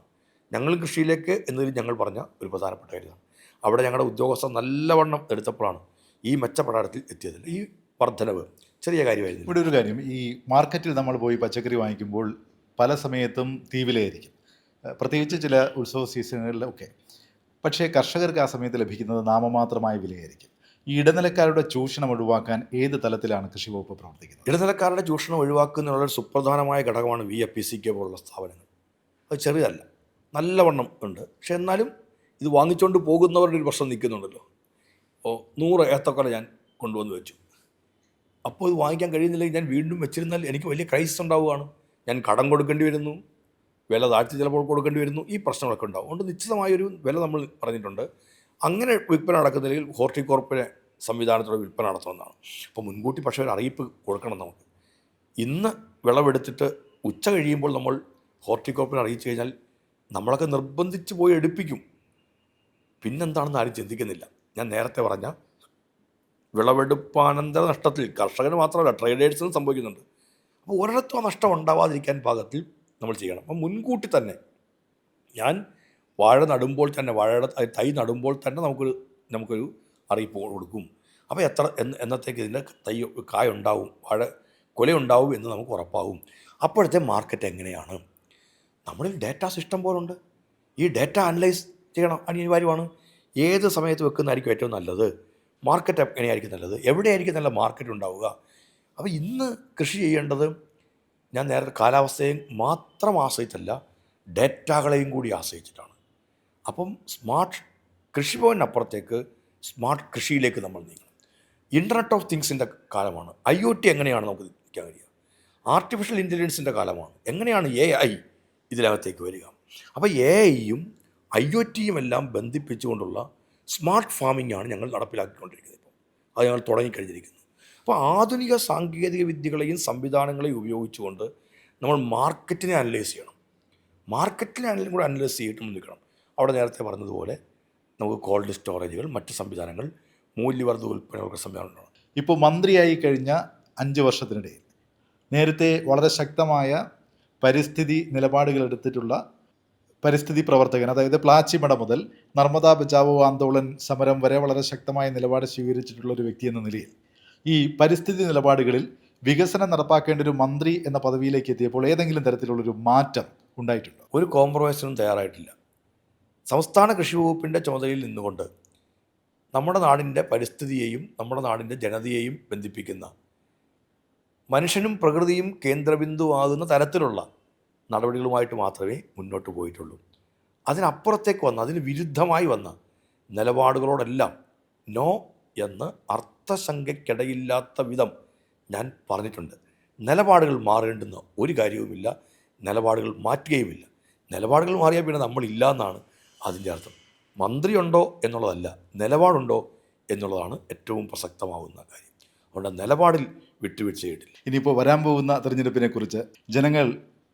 ഞങ്ങളും കൃഷിയിലേക്ക് എന്നതിൽ ഞങ്ങൾ പറഞ്ഞ ഒരു പ്രധാനപ്പെട്ട കാര്യമാണ്. അവിടെ ഞങ്ങളുടെ ഉദ്യോഗസ്ഥർ നല്ലവണ്ണം എടുത്തപ്പോഴാണ് ഈ മെച്ചപ്പെടാരത്തിൽ എത്തിയത്. ഈ വർധനവ് ചെറിയ കാര്യമായിരുന്നു. ഇവിടെ ഒരു കാര്യം, ഈ മാർക്കറ്റിൽ നമ്മൾ പോയി പച്ചക്കറി വാങ്ങിക്കുമ്പോൾ പല സമയത്തും തീവിലയായിരിക്കും, പ്രത്യേകിച്ച് ചില ഉത്സവ സീസണുകളിലൊക്കെ. പക്ഷേ കർഷകർക്ക് ആ സമയത്ത് ലഭിക്കുന്നത് നാമമാത്രമായ വിലയായിരിക്കും. ഈ ഇടനിലക്കാരുടെ ചൂഷണം ഒഴിവാക്കാൻ ഏത് തലത്തിലാണ് കൃഷി വകുപ്പ് പ്രവർത്തിക്കുന്നത്? ഇടനിലക്കാരുടെ ചൂഷണം ഒഴിവാക്കുന്നതിനുള്ള ഒരു സുപ്രധാനമായ ഘടകമാണ് VFPCK പോലുള്ള സ്ഥാപനങ്ങൾ. അത് ചെറിയതല്ല, നല്ലവണ്ണം ഉണ്ട്. പക്ഷെ എന്നാലും ഇത് വാങ്ങിച്ചുകൊണ്ട് പോകുന്നവരുടെ ഒരു പ്രശ്നം നിൽക്കുന്നുണ്ടല്ലോ. 100 ഏത്തക്കൊല ഞാൻ കൊണ്ടുവന്ന് വെച്ചു. അപ്പോൾ ഇത് വാങ്ങിക്കാൻ കഴിയുന്നില്ലെങ്കിൽ ഞാൻ വീണ്ടും വെച്ചിരുന്നാൽ എനിക്ക് വലിയ ക്രൈസിസ് ഉണ്ടാവുകയാണ്. ഞാൻ കടം കൊടുക്കേണ്ടി വരുന്നു, വില താഴ്ത്തി ചിലപ്പോൾ കൊടുക്കേണ്ടി വരുന്നു. ഈ പ്രശ്നങ്ങളൊക്കെ ഉണ്ടാവും. അതുകൊണ്ട് നിശ്ചിതമായൊരു വില നമ്മൾ പറഞ്ഞിട്ടുണ്ട്. അങ്ങനെ വിൽപ്പന നടക്കുന്നില്ലെങ്കിൽ ഹോർട്ടികോർപ്പിനെ സംവിധാനത്തോടെ വിൽപ്പന നടത്തുന്നതാണ്. അപ്പോൾ മുൻകൂട്ടി പക്ഷേ ഒരു അറിയിപ്പ് കൊടുക്കണം നമുക്ക്. ഇന്ന് വിളവെടുത്തിട്ട് ഉച്ച കഴിയുമ്പോൾ നമ്മൾ ഹോർട്ടികോർപ്പിനെ അറിയിച്ചു കഴിഞ്ഞാൽ നമ്മളൊക്കെ നിർബന്ധിച്ച് പോയി എടുപ്പിക്കും. പിന്നെന്താണെന്ന് ആരും ചിന്തിക്കുന്നില്ല. ഞാൻ നേരത്തെ പറഞ്ഞ വിളവെടുപ്പാനന്തര നഷ്ടത്തിൽ കർഷകന് മാത്രമല്ല ട്രേഡേഴ്സിനും സംഭവിക്കുന്നുണ്ട്. അപ്പോൾ ഒരിടത്തും ആ നഷ്ടം ഉണ്ടാവാതിരിക്കാൻ പാകത്തിൽ നമ്മൾ ചെയ്യണം. അപ്പം മുൻകൂട്ടി തന്നെ ഞാൻ വാഴ നടുമ്പോൾ തന്നെ, വാഴയുടെ തൈ നടുമ്പോൾ തന്നെ നമുക്കൊരു അറിയിപ്പ് കൊടുക്കും. അപ്പോൾ എന്നത്തേക്ക് ഇതിൻ്റെ കായ ഉണ്ടാവും, വാഴ കൊലയുണ്ടാവും എന്ന് നമുക്ക് ഉറപ്പാവും. അപ്പോഴത്തെ മാർക്കറ്റ് എങ്ങനെയാണ്? നമ്മളിൽ ഡേറ്റ സിസ്റ്റം പോലുണ്ട്. ഈ ഡേറ്റ അനലൈസ് ചെയ്യണം, അനിവാര്യമാണ്. ഏത് സമയത്ത് വെക്കുന്നതായിരിക്കും ഏറ്റവും നല്ലത്, മാർക്കറ്റ് എങ്ങനെയായിരിക്കും നല്ലത്, എവിടെയായിരിക്കും നല്ല മാർക്കറ്റ് ഉണ്ടാവുക. അപ്പോൾ ഇന്ന് കൃഷി ചെയ്യേണ്ടത് ഞാൻ നേരത്തെ കാലാവസ്ഥയും മാത്രം ആശ്രയിച്ചല്ല, ഡേറ്റകളെയും കൂടി ആശ്രയിച്ചിട്ടാണ്. അപ്പം സ്മാർട്ട് കൃഷിഭവനപ്പുറത്തേക്ക് സ്മാർട്ട് കൃഷിയിലേക്ക് നമ്മൾ നീങ്ങണം. ഇൻ്റർനെറ്റ് ഓഫ് തിങ്സിൻ്റെ കാലമാണ്. IoT എങ്ങനെയാണ് നമുക്ക് നിൽക്കാൻ കഴിയുക? ആർട്ടിഫിഷ്യൽ ഇൻ്റലിജൻസിൻ്റെ കാലമാണ്. എങ്ങനെയാണ് AI ഇതിനകത്തേക്ക് വരിക? അപ്പോൾ AIയും IoTയും എല്ലാം ബന്ധിപ്പിച്ചുകൊണ്ടുള്ള സ്മാർട്ട് ഫാമിംഗ് ആണ് ഞങ്ങൾ നടപ്പിലാക്കിക്കൊണ്ടിരിക്കുന്നത്. ഇപ്പോൾ അത് ഞങ്ങൾ തുടങ്ങിക്കഴിഞ്ഞിരിക്കുന്നു. അപ്പോൾ ആധുനിക സാങ്കേതിക വിദ്യകളെയും സംവിധാനങ്ങളെയും ഉപയോഗിച്ചുകൊണ്ട് നമ്മൾ മാർക്കറ്റിനെ അനലൈസ് ചെയ്യണം. മാർക്കറ്റിനെ കൂടെ അനലൈസ് ചെയ്തിട്ട് നിൽക്കണം. അവിടെ നേരത്തെ പറഞ്ഞതുപോലെ നമുക്ക് കോൾഡ് സ്റ്റോറേജുകൾ, മറ്റ് സംവിധാനങ്ങൾ, മൂല്യവർദ്ധിത ഉൽപ്പന്നങ്ങൾക്ക് സംവിധാനങ്ങളാണ്. ഇപ്പോൾ മന്ത്രിയായി കഴിഞ്ഞ 5 വർഷത്തിനിടയിൽ നേരത്തെ വളരെ ശക്തമായ പരിസ്ഥിതി നിലപാടുകൾ എടുത്തിട്ടുള്ള പരിസ്ഥിതി പ്രവർത്തകൻ, അതായത് പ്ലാച്ചിമട മുതൽ നർമ്മദാ ബച്ചാവോ ആന്തോളൻ സമരം വരെ വളരെ ശക്തമായ നിലപാട് സ്വീകരിച്ചിട്ടുള്ള ഒരു വ്യക്തി എന്ന നിലയിൽ ഈ പരിസ്ഥിതി നിലപാടുകളിൽ വികസനം നടപ്പാക്കേണ്ട ഒരു മന്ത്രി എന്ന പദവിയിലേക്ക് എത്തിയപ്പോൾ ഏതെങ്കിലും തരത്തിലുള്ളൊരു മാറ്റം ഉണ്ടായിട്ടുണ്ടോ? ഒരു കോംപ്രമൈസിനും തയ്യാറായിട്ടില്ല. സംസ്ഥാന കൃഷി വകുപ്പിൻ്റെ ചുമതലയിൽ നിന്നുകൊണ്ട് നമ്മുടെ നാടിൻ്റെ പരിസ്ഥിതിയെയും നമ്മുടെ നാടിൻ്റെ ജനതയെയും ബന്ധിപ്പിക്കുന്ന, മനുഷ്യനും പ്രകൃതിയും കേന്ദ്രബിന്ദുവാകുന്ന തരത്തിലുള്ള നടപടികളുമായിട്ട് മാത്രമേ മുന്നോട്ട് പോയിട്ടുള്ളൂ. അതിനപ്പുറത്തേക്ക് വന്ന, അതിന് വിരുദ്ധമായി വന്ന നിലപാടുകളോടെല്ലാം നോ എന്ന് അർത്ഥശങ്കയ്ക്കിടയില്ലാത്ത വിധം ഞാൻ പറഞ്ഞിട്ടുണ്ട്. നിലപാടുകൾ മാറേണ്ടുന്ന ഒരു കാര്യവുമില്ല, നിലപാടുകൾ മാറ്റുകയുമില്ല. നിലപാടുകൾ മാറിയാൽ പിന്നെ നമ്മളില്ല എന്നാണ് അതിൻ്റെ അർത്ഥം. മന്ത്രിയുണ്ടോ എന്നുള്ളതല്ല, നിലപാടുണ്ടോ എന്നുള്ളതാണ് ഏറ്റവും പ്രസക്തമാവുന്ന കാര്യം. അതുകൊണ്ട് നിലപാടിൽ വിട്ടുവീഴ്ചയിട്ടില്ല. ഇനിയിപ്പോൾ വരാൻ പോകുന്ന തെരഞ്ഞെടുപ്പിനെ കുറിച്ച് ജനങ്ങൾ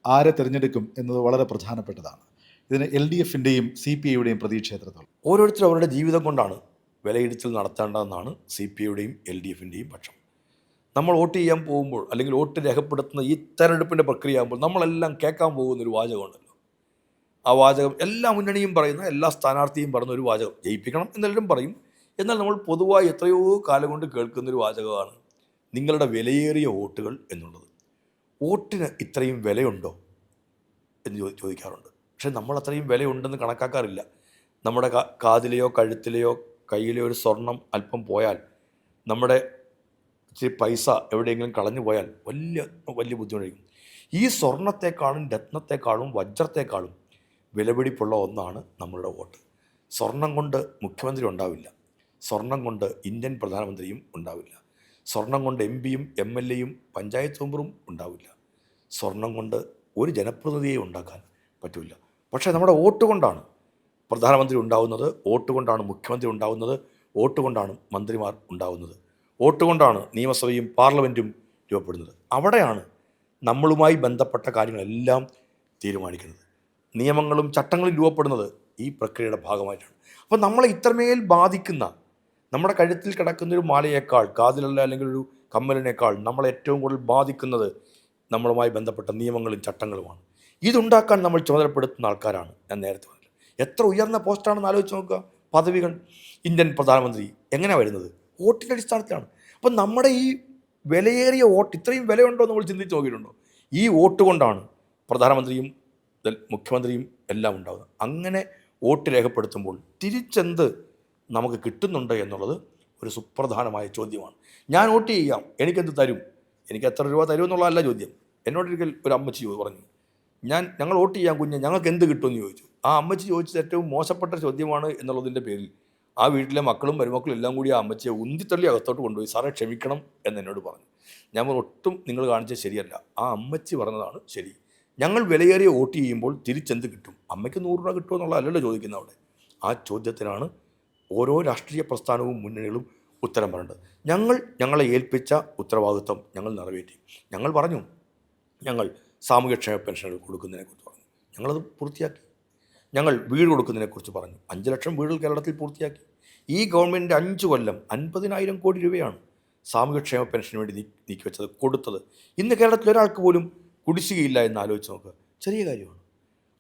ആരെ തിരഞ്ഞെടുക്കും എന്നത് വളരെ പ്രധാനപ്പെട്ടതാണ്. ഇതിന് LDFിൻ്റെയും CPIയുടെയും പ്രതീക്ഷ എത്രത്തോളം? ഓരോരുത്തരും അവരുടെ ജീവിതം കൊണ്ടാണ് വിലയിരുത്തൽ നടത്തേണ്ടതെന്നാണ് CPIയുടെയും LDFിൻ്റെയും പക്ഷം. നമ്മൾ വോട്ട് ചെയ്യാൻ പോകുമ്പോൾ, അല്ലെങ്കിൽ വോട്ട് രേഖപ്പെടുത്തുന്ന ഈ തെരഞ്ഞെടുപ്പിൻ്റെ പ്രക്രിയ ആകുമ്പോൾ നമ്മളെല്ലാം കേൾക്കാൻ പോകുന്നൊരു വാചകമുണ്ടല്ലോ. ആ വാചകം എല്ലാ മുന്നണിയും പറയുന്ന, എല്ലാ സ്ഥാനാർത്ഥിയും പറയുന്ന ഒരു വാചകം, ജയിപ്പിക്കണം എന്നെല്ലാവരും പറയും. എന്നാൽ നമ്മൾ പൊതുവായി എത്രയോ കാലം കൊണ്ട് കേൾക്കുന്നൊരു വാചകമാണ് നിങ്ങളുടെ വിലയേറിയ വോട്ടുകൾ എന്നുള്ളത്. വോട്ടിന് ഇത്രയും വിലയുണ്ടോ എന്ന് ചോദിക്കാറുണ്ട്. പക്ഷേ നമ്മൾ അത്രയും വിലയുണ്ടെന്ന് കണക്കാക്കാറില്ല. നമ്മുടെ കാതിലെയോ കഴുത്തിലെയോ കയ്യിലെയോ ഒരു സ്വർണം അല്പം പോയാൽ, നമ്മുടെ ഇച്ചിരി പൈസ എവിടെയെങ്കിലും കളഞ്ഞു പോയാൽ വലിയ ബുദ്ധിമുട്ടായിരിക്കും. ഈ സ്വർണത്തെക്കാളും രത്നത്തെക്കാളും വജ്രത്തെക്കാളും വിലപിടിപ്പുള്ള ഒന്നാണ് നമ്മളുടെ വോട്ട്. സ്വർണം കൊണ്ട് മുഖ്യമന്ത്രി ഉണ്ടാവില്ല, സ്വർണം കൊണ്ട് ഇന്ത്യൻ പ്രധാനമന്ത്രിയും ഉണ്ടാവില്ല, സ്വർണം കൊണ്ട് MPയും MLAയും പഞ്ചായത്ത് മെമ്പറും ഉണ്ടാവില്ല, സ്വർണം കൊണ്ട് ഒരു ജനപ്രതിനിധിയെ ഉണ്ടാക്കാൻ പറ്റില്ല. പക്ഷേ നമ്മുടെ വോട്ട് കൊണ്ടാണ് പ്രധാനമന്ത്രി ഉണ്ടാവുന്നത്, വോട്ട് കൊണ്ടാണ് മുഖ്യമന്ത്രി ഉണ്ടാവുന്നത്, വോട്ട് കൊണ്ടാണ് മന്ത്രിമാർ ഉണ്ടാവുന്നത്, വോട്ട് കൊണ്ടാണ് നിയമസഭയും പാർലമെൻറ്റും രൂപപ്പെടുന്നത്. അവിടെയാണ് നമ്മളുമായി ബന്ധപ്പെട്ട കാര്യങ്ങളെല്ലാം തീരുമാനിക്കുന്നത്. നിയമങ്ങളും ചട്ടങ്ങളും രൂപപ്പെടുന്നത് ഈ പ്രക്രിയയുടെ ഭാഗമായിട്ടാണ്. അപ്പോൾ നമ്മളെ ഇത്രമേൽ ബാധിക്കുന്ന, നമ്മുടെ കഴുത്തിൽ കിടക്കുന്നൊരു മാലയേക്കാൾ, കാതിലുള്ള അല്ലെങ്കിൽ ഒരു കമ്മലിനേക്കാൾ നമ്മളെ ഏറ്റവും കൂടുതൽ ബാധിക്കുന്നത് നമ്മളുമായി ബന്ധപ്പെട്ട നിയമങ്ങളും ചട്ടങ്ങളുമാണ്. ഇതുണ്ടാക്കാൻ നമ്മൾ ചുമതലപ്പെടുത്തുന്ന ആൾക്കാരാണ് ഞാൻ നേരത്തെ പറഞ്ഞത്. എത്ര ഉയർന്ന പോസ്റ്റാണെന്ന് ആലോചിച്ച് നോക്കുക. പദവികൾ, ഇന്ത്യൻ പ്രധാനമന്ത്രി എങ്ങനെയാണ് വരുന്നത്? വോട്ടിൻ്റെ അടിസ്ഥാനത്തിലാണ്. അപ്പം നമ്മുടെ ഈ വിലയേറിയ വോട്ട്, ഇത്രയും വിലയുണ്ടോ എന്ന് നമ്മൾ ചിന്തിച്ച് നോക്കിയിട്ടുണ്ടോ? ഈ വോട്ട് കൊണ്ടാണ് പ്രധാനമന്ത്രിയും മുഖ്യമന്ത്രിയും എല്ലാം ഉണ്ടാകുന്നത്. അങ്ങനെ വോട്ട് രേഖപ്പെടുത്തുമ്പോൾ തിരിച്ചെന്ത് നമുക്ക് കിട്ടുന്നുണ്ട് എന്നുള്ളത് ഒരു സുപ്രധാനമായ ചോദ്യമാണ്. ഞാൻ വോട്ട് ചെയ്യാം, എനിക്കെന്ത് തരും, എനിക്ക് എത്ര രൂപ തരും എന്നുള്ളതല്ല ചോദ്യം. എന്നോടൊരിക്കൽ ഒരു അമ്മച്ചി പറഞ്ഞു, ഞങ്ങൾ വോട്ട് ചെയ്യാം കുഞ്ഞ്, ഞങ്ങൾക്ക് എന്ത് കിട്ടുമെന്ന് ചോദിച്ചു. ആ അമ്മച്ചി ചോദിച്ചത് ഏറ്റവും മോശപ്പെട്ട ചോദ്യമാണ് എന്നുള്ളതിൻ്റെ പേരിൽ ആ വീട്ടിലെ മക്കളും മരുമക്കളും എല്ലാം കൂടി ആ അമ്മച്ചിയെ ഉന്തിത്തള്ളി അകത്തോട്ട് കൊണ്ടുപോയി, സാറേ ക്ഷമിക്കണം എന്നോട് പറഞ്ഞു. ഞാൻ ഒട്ടും നിങ്ങൾ കാണിച്ചത് ശരിയല്ല, ആ അമ്മച്ചി പറഞ്ഞതാണ് ശരി. ഞങ്ങൾ വിലയേറിയ വോട്ട് ചെയ്യുമ്പോൾ തിരിച്ചെന്ത് കിട്ടും? അമ്മയ്ക്ക് 100 രൂപ കിട്ടുമോ എന്നുള്ളതല്ലല്ലോ ചോദിക്കുന്നത് അവിടെ. ആ ചോദ്യത്തിനാണ് ഓരോ രാഷ്ട്രീയ പ്രസ്ഥാനവും മുന്നണികളും ഉത്തരം പറയേണ്ടത്. ഞങ്ങളെ ഏൽപ്പിച്ച ഉത്തരവാദിത്വം ഞങ്ങൾ നിറവേറ്റി. ഞങ്ങൾ പറഞ്ഞു, ഞങ്ങൾ സാമൂഹ്യക്ഷേമ പെൻഷനുകൾ കൊടുക്കുന്നതിനെക്കുറിച്ച് പറഞ്ഞു, ഞങ്ങളത് പൂർത്തിയാക്കി. ഞങ്ങൾ വീട് കൊടുക്കുന്നതിനെക്കുറിച്ച് പറഞ്ഞു, 5 ലക്ഷം വീടുകൾ കേരളത്തിൽ പൂർത്തിയാക്കി. ഈ ഗവൺമെൻറ് 5 കൊല്ലം 50,000 കോടി രൂപയാണ് സാമൂഹ്യക്ഷേമ പെൻഷന് വേണ്ടി നീക്കിവെച്ചത്, കൊടുത്തത്. ഇന്ന് കേരളത്തിൽ ഒരാൾക്ക് പോലും കുടിശ്ശികയില്ല എന്ന് ആലോചിച്ച് നോക്കുക. ചെറിയ കാര്യമാണ്.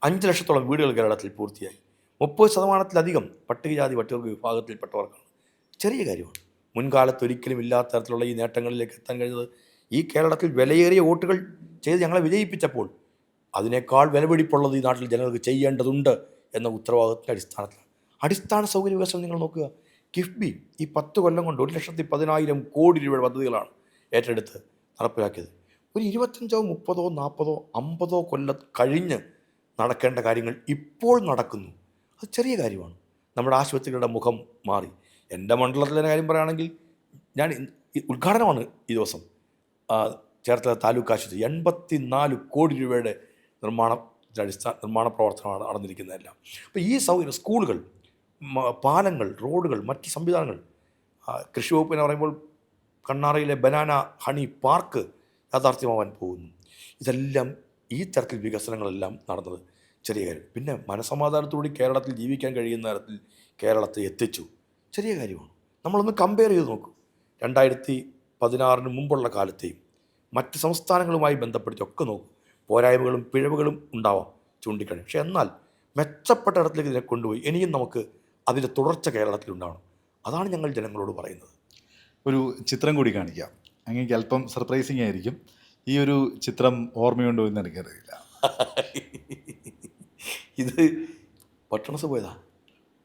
5 ലക്ഷത്തോളം വീടുകൾ കേരളത്തിൽ പൂർത്തിയായി. 30%-ലധികം പട്ടികജാതി പട്ടികവർഗ വിഭാഗത്തിൽപ്പെട്ടവർക്കാണ്. ചെറിയ കാര്യമാണ്. മുൻകാലത്ത് ഒരിക്കലും ഇല്ലാത്ത തരത്തിലുള്ള ഈ നേട്ടങ്ങളിലേക്ക് എത്താൻ കഴിഞ്ഞത് ഈ കേരളത്തിൽ വിലയേറിയ വോട്ടുകൾ ചെയ്ത് ഞങ്ങളെ വിജയിപ്പിച്ചപ്പോൾ അതിനേക്കാൾ വിലപിടിപ്പുള്ളത് ഈ നാട്ടിൽ ജനങ്ങൾക്ക് ചെയ്യേണ്ടതുണ്ട് എന്ന ഉത്തരവാദിത്തത്തിൻ്റെ അടിസ്ഥാനത്തിലാണ്. അടിസ്ഥാന സൗകര്യ വികസനം നിങ്ങൾ നോക്കുക. കിഫ്ബി ഈ 10 കൊല്ലം കൊണ്ട് 1,10,000 കോടി രൂപയുടെ പദ്ധതികളാണ് ഏറ്റെടുത്ത് നടപ്പിലാക്കിയത്. ഒരു 25, 30, 40, 50 കൊല്ലം കഴിഞ്ഞ് നടക്കേണ്ട കാര്യങ്ങൾ ഇപ്പോൾ നടക്കുന്നു. അത് ചെറിയ കാര്യമാണ്. നമ്മുടെ ആശുപത്രികളുടെ മുഖം മാറി. എൻ്റെ മണ്ഡലത്തിലെ കാര്യം പറയുകയാണെങ്കിൽ, ഞാൻ ഉദ്ഘാടനമാണ് ഈ ദിവസം ചേർത്തല താലൂക്ക് ആശുപത്രി. 84 കോടി രൂപയുടെ നിർമ്മാണ പ്രവർത്തനമാണ് നടന്നിരിക്കുന്നതെല്ലാം. അപ്പോൾ ഈ സൗകര്യം, സ്കൂളുകൾ, പാലങ്ങൾ, റോഡുകൾ, മറ്റ് സംവിധാനങ്ങൾ, കൃഷി വകുപ്പ് എന്ന് പറയുമ്പോൾ കണ്ണാറയിലെ ബനാന ഹണി പാർക്ക് യാഥാർത്ഥ്യമാവാൻ പോകുന്നു. ഇതെല്ലാം ഈ തരത്തിൽ വികസനങ്ങളെല്ലാം നടന്നത് ചെറിയ കാര്യം. പിന്നെ മനസമാധാനത്തോടെ കേരളത്തിൽ ജീവിക്കാൻ കഴിയുന്ന തരത്തിൽ കേരളത്തെ എത്തിച്ചു. ചെറിയ കാര്യമാണ്. നമ്മളൊന്ന് കമ്പയർ ചെയ്ത് നോക്കൂ. 2016 മുമ്പുള്ള കാലത്തെയും മറ്റ് സംസ്ഥാനങ്ങളുമായി ബന്ധപ്പെടുത്തി ഒക്കെ നോക്കൂ. പോരായ്മകളും പിഴവുകളും ഉണ്ടാവാം, ചൂണ്ടിക്കാണി. പക്ഷേ എന്നാൽ മെച്ചപ്പെട്ട ഇടത്തിലേക്ക് ഇതിനെ കൊണ്ടുപോയി ഇനിയും നമുക്ക് അതിൻ്റെ തുടർച്ച കേരളത്തിലുണ്ടാവണം. അതാണ് ഞങ്ങൾ ജനങ്ങളോട് പറയുന്നത്. ഒരു ചിത്രം കൂടി കാണിക്കാം. അങ്ങേക്ക് അല്പം സർപ്രൈസിങ് ആയിരിക്കും. ഈ ഒരു ചിത്രം ഓർമ്മയുണ്ടോ എന്ന് എനിക്കറിയില്ല. ഇത് പട്ടണസ് പോയതാ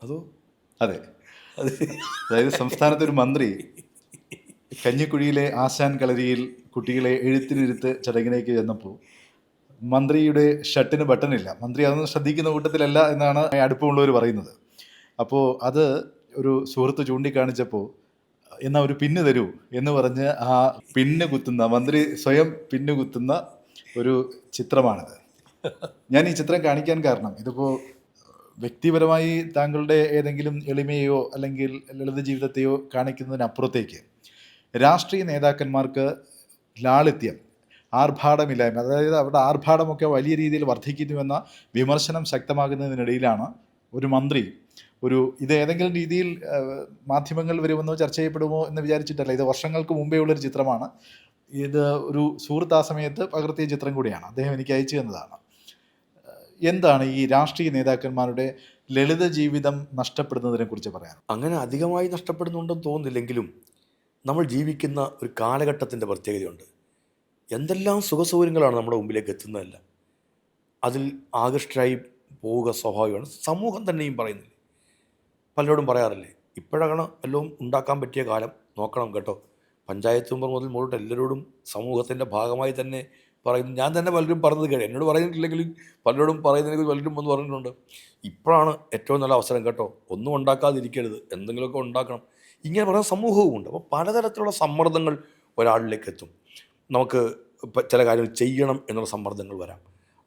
അതോ? അതെ, അത് അതായത് സംസ്ഥാനത്തെ ഒരു മന്ത്രി കഞ്ഞിക്കുഴിയിലെ ആശാൻ കളരിയിൽ കുട്ടികളെ എഴുത്തിനിരുത്ത് ചടങ്ങിലേക്ക് ചെന്നപ്പോൾ മന്ത്രിയുടെ ഷർട്ടിന് ബട്ടണില്ല. മന്ത്രി അതൊന്നും ശ്രദ്ധിക്കുന്ന കൂട്ടത്തിലല്ല എന്നാണ് അടുപ്പമുള്ളവർ പറയുന്നത്. അപ്പോൾ അത് ഒരു സുഹൃത്ത് ചൂണ്ടിക്കാണിച്ചപ്പോൾ എന്നാ ഒരു പിന്ന് തരൂ എന്ന് പറഞ്ഞ് ആ പിന്ന് കുത്തുന്ന, മന്ത്രി സ്വയം പിന്ന് കുത്തുന്ന ഒരു ചിത്രമാണിത്. ഞാൻ ഈ ചിത്രം കാണിക്കാൻ കാരണം ഇതിപ്പോൾ വ്യക്തിപരമായി താങ്കളുടെ ഏതെങ്കിലും എളിമയോ അല്ലെങ്കിൽ ലളിത ജീവിതത്തെയോ കാണിക്കുന്നതിനപ്പുറത്തേക്ക് രാഷ്ട്രീയ നേതാക്കന്മാർക്ക് ലാളിത്യം, ആർഭാടമില്ലായ്മ, അതായത് അവരുടെ ആർഭാടമൊക്കെ വലിയ രീതിയിൽ വർദ്ധിക്കുന്നുവെന്ന വിമർശനം ശക്തമാകുന്നതിനിടയിലാണ് ഒരു മന്ത്രി ഇത് ഏതെങ്കിലും രീതിയിൽ മാധ്യമങ്ങൾ വരുമെന്നോ ചർച്ച ചെയ്യപ്പെടുമോ എന്ന് വിചാരിച്ചിട്ടല്ല, ഇത് വർഷങ്ങൾക്ക് മുമ്പേ ഉള്ളൊരു ചിത്രമാണ്. ഇത് ഒരു സുഹൃത്ത് ആ സമയത്ത് പകർത്തിയ ചിത്രം കൂടിയാണ്. അദ്ദേഹം എനിക്ക് അയച്ചു തന്നതാണ്. എന്താണ് ഈ രാഷ്ട്രീയ നേതാക്കന്മാരുടെ ലളിത ജീവിതം നഷ്ടപ്പെടുന്നതിനെ കുറിച്ച് പറയാൻ? അങ്ങനെ അധികമായി നഷ്ടപ്പെടുന്നുണ്ടെന്ന് തോന്നുന്നില്ലെങ്കിലും നമ്മൾ ജീവിക്കുന്ന ഒരു കാലഘട്ടത്തിൻ്റെ പ്രത്യേകതയുണ്ട്. എന്തെല്ലാം സുഖസൗകര്യങ്ങളാണ് നമ്മുടെ മുമ്പിലേക്ക് എത്തുന്നതല്ല, അതിൽ ആകൃഷ്ടരായി പോവുക സ്വാഭാവികമാണ്. സമൂഹം തന്നെയും പറയുന്നില്ല, പലരോടും പറയാറില്ലേ, ഇപ്പോഴാണ് എല്ലാം ഉണ്ടാക്കാൻ പറ്റിയ കാലം, നോക്കണം കേട്ടോ. പഞ്ചായത്ത് മെമ്പർ മുതൽ മുകളിലോട്ട് എല്ലാവരോടും സമൂഹത്തിൻ്റെ ഭാഗമായി തന്നെ പറയുന്നു. ഞാൻ തന്നെ പലരും പറഞ്ഞത് കേട്ടോ, എന്നോട് പറഞ്ഞിട്ടില്ലെങ്കിലും പലരോടും പറയുന്നതിനെങ്കിൽ പലരും വന്ന് പറഞ്ഞിട്ടുണ്ട്, ഇപ്പോഴാണ് ഏറ്റവും നല്ല അവസരം കേട്ടോ, ഒന്നും ഉണ്ടാക്കാതിരിക്കരുത്, എന്തെങ്കിലുമൊക്കെ ഉണ്ടാക്കണം, ഇങ്ങനെ പറയുന്ന സമൂഹവുമുണ്ട്. അപ്പോൾ പലതരത്തിലുള്ള സമ്മർദ്ദങ്ങൾ ഒരാളിലേക്ക് എത്തും. നമുക്ക് ചില കാര്യങ്ങൾ ചെയ്യണം എന്നുള്ള സമ്മർദ്ദങ്ങൾ വരാം.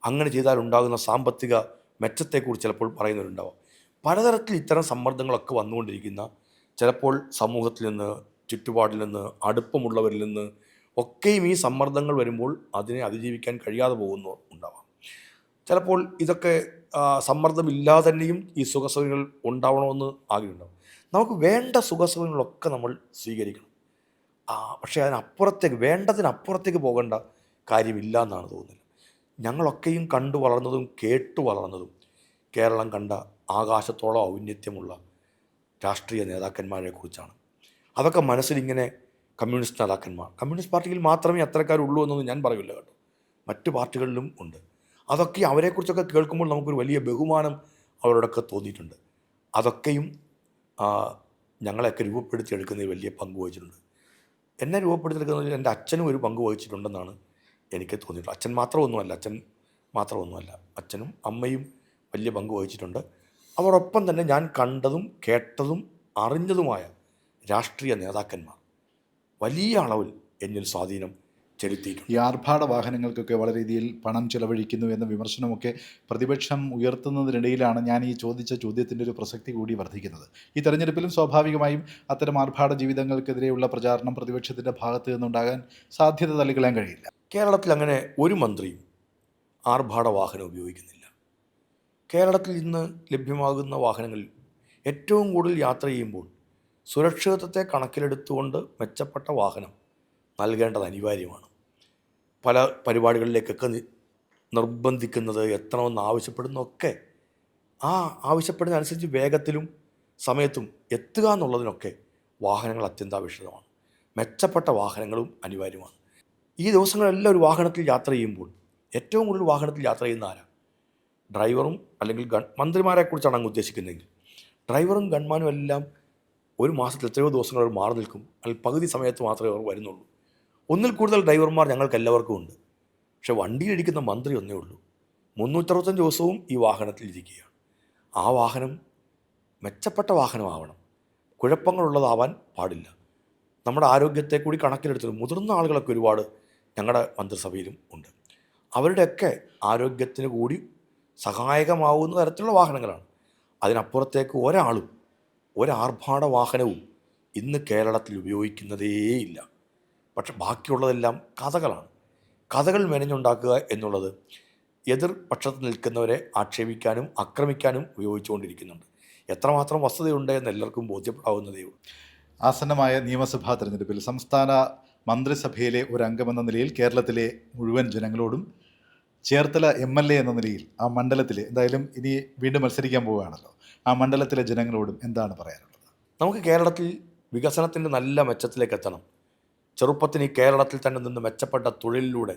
അങ്ങനെ ചെയ്താൽ ഉണ്ടാകുന്ന സാമ്പത്തിക മെച്ചത്തെക്കുറിച്ച് ചിലപ്പോൾ പറയുന്നവരുണ്ടാവാം. പലതരത്തിൽ ഇത്തരം സമ്മർദ്ദങ്ങളൊക്കെ വന്നുകൊണ്ടിരിക്കുന്ന, ചിലപ്പോൾ സമൂഹത്തിൽ നിന്ന്, ചുറ്റുപാടിൽ നിന്ന്, അടുപ്പമുള്ളവരിൽ നിന്ന് ഒക്കെയും ഈ സമ്മർദ്ദങ്ങൾ വരുമ്പോൾ അതിനെ അതിജീവിക്കാൻ കഴിയാതെ പോകുന്നവർ ഉണ്ടാവാം. ചിലപ്പോൾ ഇതൊക്കെ സമ്മർദ്ദമില്ലാതെ തന്നെയും ഈ സുഖസൗകര്യങ്ങൾ ഉണ്ടാവണമെന്ന് ആഗ്രഹമുണ്ടാവും. നമുക്ക് വേണ്ട സുഖസൗകര്യങ്ങളൊക്കെ നമ്മൾ സ്വീകരിക്കണം. പക്ഷേ അതിനപ്പുറത്തേക്ക്, വേണ്ടതിനപ്പുറത്തേക്ക് പോകേണ്ട കാര്യമില്ല എന്നാണ് തോന്നുന്നത്. ഞങ്ങളൊക്കെയും കണ്ടു വളർന്നതും കേട്ടു വളർന്നതും കേരളം കണ്ട ആകാശത്തോളം ഔന്നത്യമുള്ള രാഷ്ട്രീയ നേതാക്കന്മാരെ കുറിച്ചാണ്. അതൊക്കെ മനസ്സിലിങ്ങനെ കമ്മ്യൂണിസ്റ്റ് നേതാക്കന്മാർ, കമ്മ്യൂണിസ്റ്റ് പാർട്ടിയിൽ മാത്രമേ അത്തരക്കാരുള്ളൂ എന്നൊന്നും ഞാൻ പറയില്ല കേട്ടോ, മറ്റു പാർട്ടികളിലും ഉണ്ട്. അതൊക്കെ അവരെക്കുറിച്ചൊക്കെ കേൾക്കുമ്പോൾ നമുക്കൊരു വലിയ ബഹുമാനം അവരോടൊക്കെ തോന്നിയിട്ടുണ്ട്. അതൊക്കെയും ഞങ്ങളെയൊക്കെ രൂപപ്പെടുത്തിയെടുക്കുന്നതിൽ വലിയ പങ്ക് വഹിച്ചിട്ടുണ്ട്. എന്നെ രൂപപ്പെടുത്തിയെടുക്കുന്നതിൽ എൻ്റെ അച്ഛനും ഒരു പങ്ക് വഹിച്ചിട്ടുണ്ടെന്നാണ് എനിക്ക് തോന്നിയിട്ടുള്ളത്. അച്ഛൻ മാത്രമൊന്നുമല്ല, അച്ഛനും അമ്മയും വലിയ പങ്ക് വഹിച്ചിട്ടുണ്ട്. അവരൊപ്പം തന്നെ ഞാൻ കണ്ടതും കേട്ടതും അറിഞ്ഞതുമായ രാഷ്ട്രീയ നേതാക്കന്മാർ വലിയ അളവിൽ എന്നിൽ സ്വാധീനം ചെലുത്തിയിട്ടുണ്ട്. ഈ ആർഭാട വാഹനങ്ങൾക്കൊക്കെ വളരെ രീതിയിൽ പണം ചെലവഴിക്കുന്നു എന്ന വിമർശനമൊക്കെ പ്രതിപക്ഷം ഉയർത്തുന്നതിനിടയിലാണ് ഞാൻ ഈ ചോദിച്ച ചോദ്യത്തിൻ്റെ ഒരു പ്രസക്തി കൂടി വർദ്ധിക്കുന്നത്. ഈ തെരഞ്ഞെടുപ്പിലും സ്വാഭാവികമായും അത്തരം ആർഭാട ജീവിതങ്ങൾക്കെതിരെയുള്ള പ്രചാരണം പ്രതിപക്ഷത്തിൻ്റെ ഭാഗത്ത് നിന്നുണ്ടാകാൻ സാധ്യത തള്ളിക്കളയാൻ കഴിയില്ല. കേരളത്തിൽ അങ്ങനെ ഒരു മന്ത്രിയും ആർഭാട വാഹനം ഉപയോഗിക്കുന്നില്ല. കേരളത്തിൽ ഇന്ന് ലഭ്യമാകുന്ന വാഹനങ്ങളിൽ ഏറ്റവും കൂടുതൽ യാത്ര ചെയ്യുമ്പോൾ സുരക്ഷിതത്വത്തെ കണക്കിലെടുത്തുകൊണ്ട് മെച്ചപ്പെട്ട വാഹനം നൽകേണ്ടത് അനിവാര്യമാണ്. പല പരിപാടികളിലേക്കൊക്കെ നിർബന്ധിക്കുന്നത്, എത്തണമെന്ന് ആവശ്യപ്പെടുന്നതൊക്കെ ആ ആവശ്യപ്പെടുന്നതനുസരിച്ച് വേഗത്തിലും സമയത്തും എത്തുക എന്നുള്ളതിനൊക്കെ വാഹനങ്ങൾ അത്യന്താപേക്ഷിതമാണ്. മെച്ചപ്പെട്ട വാഹനങ്ങളും അനിവാര്യമാണ്. ഈ ദിവസങ്ങളെല്ലാം ഒരു വാഹനത്തിൽ യാത്ര ചെയ്യുമ്പോൾ ഏറ്റവും കൂടുതൽ വാഹനത്തിൽ യാത്ര ചെയ്യുന്ന ആരാ? ഡ്രൈവറും അല്ലെങ്കിൽ മന്ത്രിമാരെക്കുറിച്ചാണ് അങ്ങ് ഉദ്ദേശിക്കുന്നതെങ്കിൽ ഡ്രൈവറും ഗൺമാനും എല്ലാം ഒരു മാസത്തിൽ എത്രയോ ദിവസങ്ങൾ അവർ മാറി നിൽക്കും, അല്ലെങ്കിൽ പകുതി സമയത്ത് മാത്രമേ അവർ വരുന്നുള്ളൂ. ഒന്നിൽ കൂടുതൽ ഡ്രൈവർമാർ ഞങ്ങൾക്ക് എല്ലാവർക്കും ഉണ്ട്. പക്ഷെ വണ്ടിയിലിരിക്കുന്ന മന്ത്രി ഒന്നേ ഉള്ളൂ. 365 ദിവസവും ഈ വാഹനത്തിൽ ഇരിക്കുകയാണ്. ആ വാഹനം മെച്ചപ്പെട്ട വാഹനമാവണം, കുഴപ്പങ്ങളുള്ളതാവാൻ പാടില്ല. നമ്മുടെ ആരോഗ്യത്തെ കൂടി കണക്കിലെടുത്തത് മുതിർന്ന ആളുകളൊക്കെ ഒരുപാട് ഞങ്ങളുടെ മന്ത്രിസഭയിലും ഉണ്ട്. അവരുടെയൊക്കെ ആരോഗ്യത്തിന് കൂടി സഹായകമാവുന്ന തരത്തിലുള്ള വാഹനങ്ങളാണ്. അതിനപ്പുറത്തേക്ക് ഒരാളും ഒരാർഭാട വാഹനവും ഇന്ന് കേരളത്തിൽ ഉപയോഗിക്കുന്നതേയില്ല. പക്ഷെ ബാക്കിയുള്ളതെല്ലാം കഥകളാണ്. കഥകൾ മെനഞ്ഞുണ്ടാക്കുക എന്നുള്ളത് എതിർപക്ഷത്ത് നിൽക്കുന്നവരെ ആക്ഷേപിക്കാനും ആക്രമിക്കാനും ഉപയോഗിച്ചുകൊണ്ടിരിക്കുന്നുണ്ട്. എത്രമാത്രം വസ്തുതയുണ്ട് എന്ന് എല്ലാവർക്കും ബോധ്യപ്പെടാവുന്നതേ ഉള്ളൂ. ആസന്നമായ നിയമസഭാ തെരഞ്ഞെടുപ്പിൽ സംസ്ഥാന മന്ത്രിസഭയിലെ ഒരു അംഗമെന്ന നിലയിൽ കേരളത്തിലെ മുഴുവൻ ജനങ്ങളോടും ചേർത്തല MLA എന്ന നിലയിൽ ആ മണ്ഡലത്തിൽ എന്തായാലും ഇനി വീണ്ടും മത്സരിക്കാൻ പോവുകയാണല്ലോ, ആ മണ്ഡലത്തിലെ ജനങ്ങളോടും എന്താണ് പറയാനുള്ളത്? നമുക്ക് കേരളത്തിൽ വികസനത്തിൻ്റെ നല്ല മെച്ചത്തിലേക്ക് എത്തണം. ചെറുപ്പത്തിന് ഈ കേരളത്തിൽ തന്നെ നിന്ന് മെച്ചപ്പെട്ട തൊഴിലിലൂടെ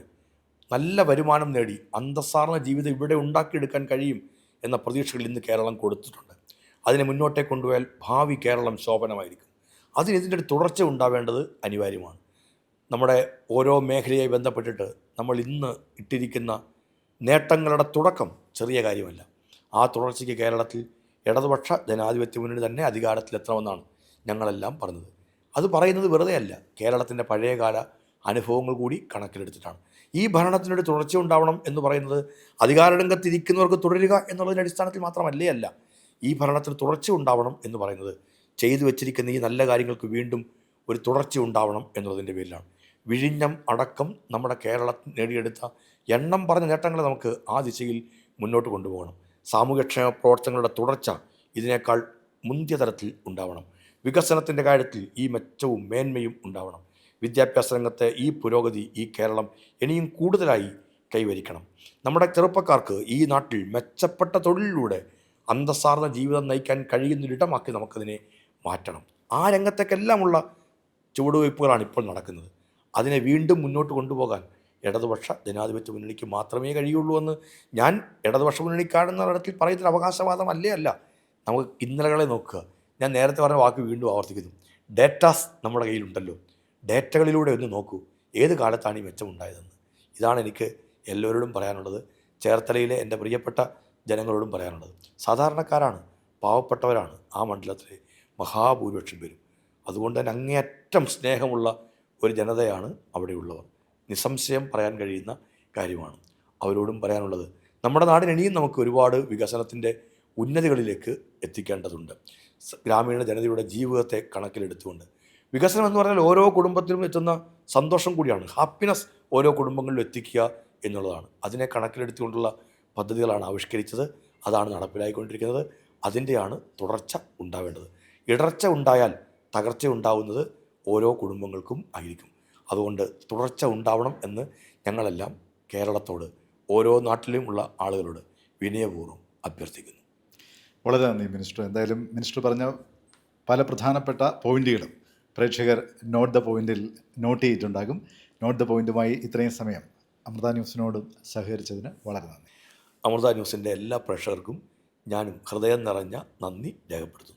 നല്ല വരുമാനം നേടി അന്തസ്സാർന്ന ജീവിതം ഇവിടെ ഉണ്ടാക്കിയെടുക്കാൻ കഴിയും എന്ന പ്രതീക്ഷകൾ ഇന്ന് കേരളം കൊടുത്തിട്ടുണ്ട്. അതിനെ മുന്നോട്ടേക്ക് കൊണ്ടുപോയാൽ ഭാവി കേരളം ശോഭനമായിരിക്കും. ഇതിൻ്റെ ഒരു തുടർച്ച ഉണ്ടാവേണ്ടത് അനിവാര്യമാണ്. നമ്മുടെ ഓരോ മേഖലയായി ബന്ധപ്പെട്ടിട്ട് നമ്മൾ ഇന്ന് ഇട്ടിരിക്കുന്ന നേട്ടങ്ങളുടെ തുടക്കം ചെറിയ കാര്യമല്ല. ആ തുടർച്ചയ്ക്ക് കേരളത്തിൽ ഇടതുപക്ഷ ജനാധിപത്യ മുന്നണി തന്നെ അധികാരത്തിലെത്തണമെന്നാണ് ഞങ്ങളെല്ലാം പറഞ്ഞത്. അത് പറയുന്നത് വെറുതെ അല്ല, കേരളത്തിൻ്റെ പഴയകാല അനുഭവങ്ങൾ കൂടി കണക്കിലെടുത്തിട്ടാണ്. ഈ ഭരണത്തിനൊരു തുടർച്ച ഉണ്ടാവണം എന്ന് പറയുന്നത് അധികാരരംഗത്തിരിക്കുന്നവർക്ക് തുടരുക എന്നുള്ളതിൻ്റെ അടിസ്ഥാനത്തിൽ മാത്രമല്ലേ അല്ല. ഈ ഭരണത്തിന് തുടർച്ച ഉണ്ടാവണം എന്ന് പറയുന്നത് ചെയ്തു വെച്ചിരിക്കുന്ന ഈ നല്ല കാര്യങ്ങൾക്ക് വീണ്ടും ഒരു തുടർച്ച ഉണ്ടാവണം എന്നുള്ളതിൻ്റെ പേരിലാണ്. വിഴിഞ്ഞം അടക്കം നമ്മുടെ കേരളത്തിൽ നേടിയെടുത്ത എണ്ണം പറഞ്ഞ നേട്ടങ്ങളെ നമുക്ക് ആ ദിശയിൽ മുന്നോട്ട് കൊണ്ടുപോകണം. സാമൂഹ്യക്ഷേമ പ്രവർത്തനങ്ങളുടെ തുടർച്ച ഇതിനേക്കാൾ മുന്തിയ തരത്തിൽ ഉണ്ടാവണം. വികസനത്തിൻ്റെ കാര്യത്തിൽ ഈ മെച്ചവും മേന്മയും ഉണ്ടാവണം. വിദ്യാഭ്യാസ രംഗത്തെ ഈ പുരോഗതി ഈ കേരളം ഇനിയും കൂടുതലായി കൈവരിക്കണം. നമ്മുടെ ചെറുപ്പക്കാർക്ക് ഈ നാട്ടിൽ മെച്ചപ്പെട്ട തൊഴിലിലൂടെ അന്തസ്സാർന്ന ജീവിതം നയിക്കാൻ കഴിയുന്നൊരിടമാക്കി നമുക്കതിനെ മാറ്റണം. ആ രംഗത്തേക്കെല്ലാമുള്ള ചുവടുവയ്പ്പുകളാണ് ഇപ്പോൾ നടക്കുന്നത്. അതിനെ വീണ്ടും മുന്നോട്ട് കൊണ്ടുപോകാൻ ഇടതുപക്ഷ ജനാധിപത്യ മുന്നണിക്ക് മാത്രമേ കഴിയുള്ളൂ എന്ന് ഞാൻ ഇടതുപക്ഷ മുന്നണിക്കാരെന്ന തരത്തിൽ പറയുന്നൊരു അവകാശവാദം അല്ല. നമുക്ക് ഇന്നലകളെ നോക്കുക. ഞാൻ നേരത്തെ പറഞ്ഞ വാക്ക് വീണ്ടും ആവർത്തിക്കുന്നു. ഡേറ്റാസ് നമ്മുടെ കയ്യിലുണ്ടല്ലോ. ഡേറ്റകളിലൂടെ ഒന്ന് നോക്കൂ, ഏത് കാലത്താണ് ഈ മെച്ചമുണ്ടായതെന്ന്. ഇതാണ് എനിക്ക് എല്ലാവരോടും പറയാനുള്ളത്. ചേർത്തലയിലെ എൻ്റെ പ്രിയപ്പെട്ട ജനങ്ങളോടും പറയാനുള്ളത്. സാധാരണക്കാരാണ്, പാവപ്പെട്ടവരാണ് ആ മണ്ഡലത്തിലെ മഹാഭൂരിപക്ഷം പേരും. അതുകൊണ്ട് തന്നെ അങ്ങേയറ്റം സ്നേഹമുള്ള ഒരു ജനതയാണ് അവിടെയുള്ളവർ. നിസ്സംശയം പറയാൻ കഴിയുന്ന കാര്യമാണ്. അവരോടും പറയാനുള്ളത്, നമ്മുടെ നാടിന് ഇനിയും നമുക്ക് ഒരുപാട് വികസനത്തിൻ്റെ ഉന്നതികളിലേക്ക് എത്തിക്കേണ്ടതുണ്ട്. ഗ്രാമീണ ജനതയുടെ ജീവിതത്തെ കണക്കിലെടുത്തുകൊണ്ട് വികസനം എന്ന് പറഞ്ഞാൽ ഓരോ കുടുംബത്തിലും എത്തുന്ന സന്തോഷം കൂടിയാണ്. ഹാപ്പിനെസ് ഓരോ കുടുംബങ്ങളിലും എത്തിക്കുക എന്നുള്ളതാണ്. അതിനെ കണക്കിലെടുത്തുകൊണ്ടുള്ള പദ്ധതികളാണ് ആവിഷ്കരിച്ചത്. അതാണ് നടപ്പിലായിക്കൊണ്ടിരിക്കുന്നത്. അതിൻ്റെയാണ് തുടർച്ച ഉണ്ടാവേണ്ടത്. ഇടർച്ച ഉണ്ടായാൽ തകർച്ച ഉണ്ടാവുന്നത് ഓരോ കുടുംബങ്ങൾക്കും ആയിരിക്കും. അതുകൊണ്ട് തുടർച്ച ഉണ്ടാവണം എന്ന് ഞങ്ങളെല്ലാം കേരളത്തോട്, ഓരോ നാട്ടിലും ഉള്ള ആളുകളോട് വിനയപൂർവ്വം അഭ്യർത്ഥിക്കുന്നു. വളരെ നന്ദി മിനിസ്റ്റർ. എന്തായാലും മിനിസ്റ്റർ പറഞ്ഞ പല പ്രധാനപ്പെട്ട പോയിന്റുകളും പ്രേക്ഷകർ നോട്ട് ദ പോയിന്റിൽ നോട്ട് ചെയ്തിട്ടുണ്ടാകും. നോട്ട് ദ പോയിന്റുമായി ഇത്രയും സമയം അമൃത ന്യൂസിനോടും സഹകരിച്ചതിന് വളരെ നന്ദി. അമൃത ന്യൂസിൻ്റെ എല്ലാ പ്രേക്ഷകർക്കും ഞാനും ഹൃദയം നിറഞ്ഞ നന്ദി രേഖപ്പെടുത്തുന്നു.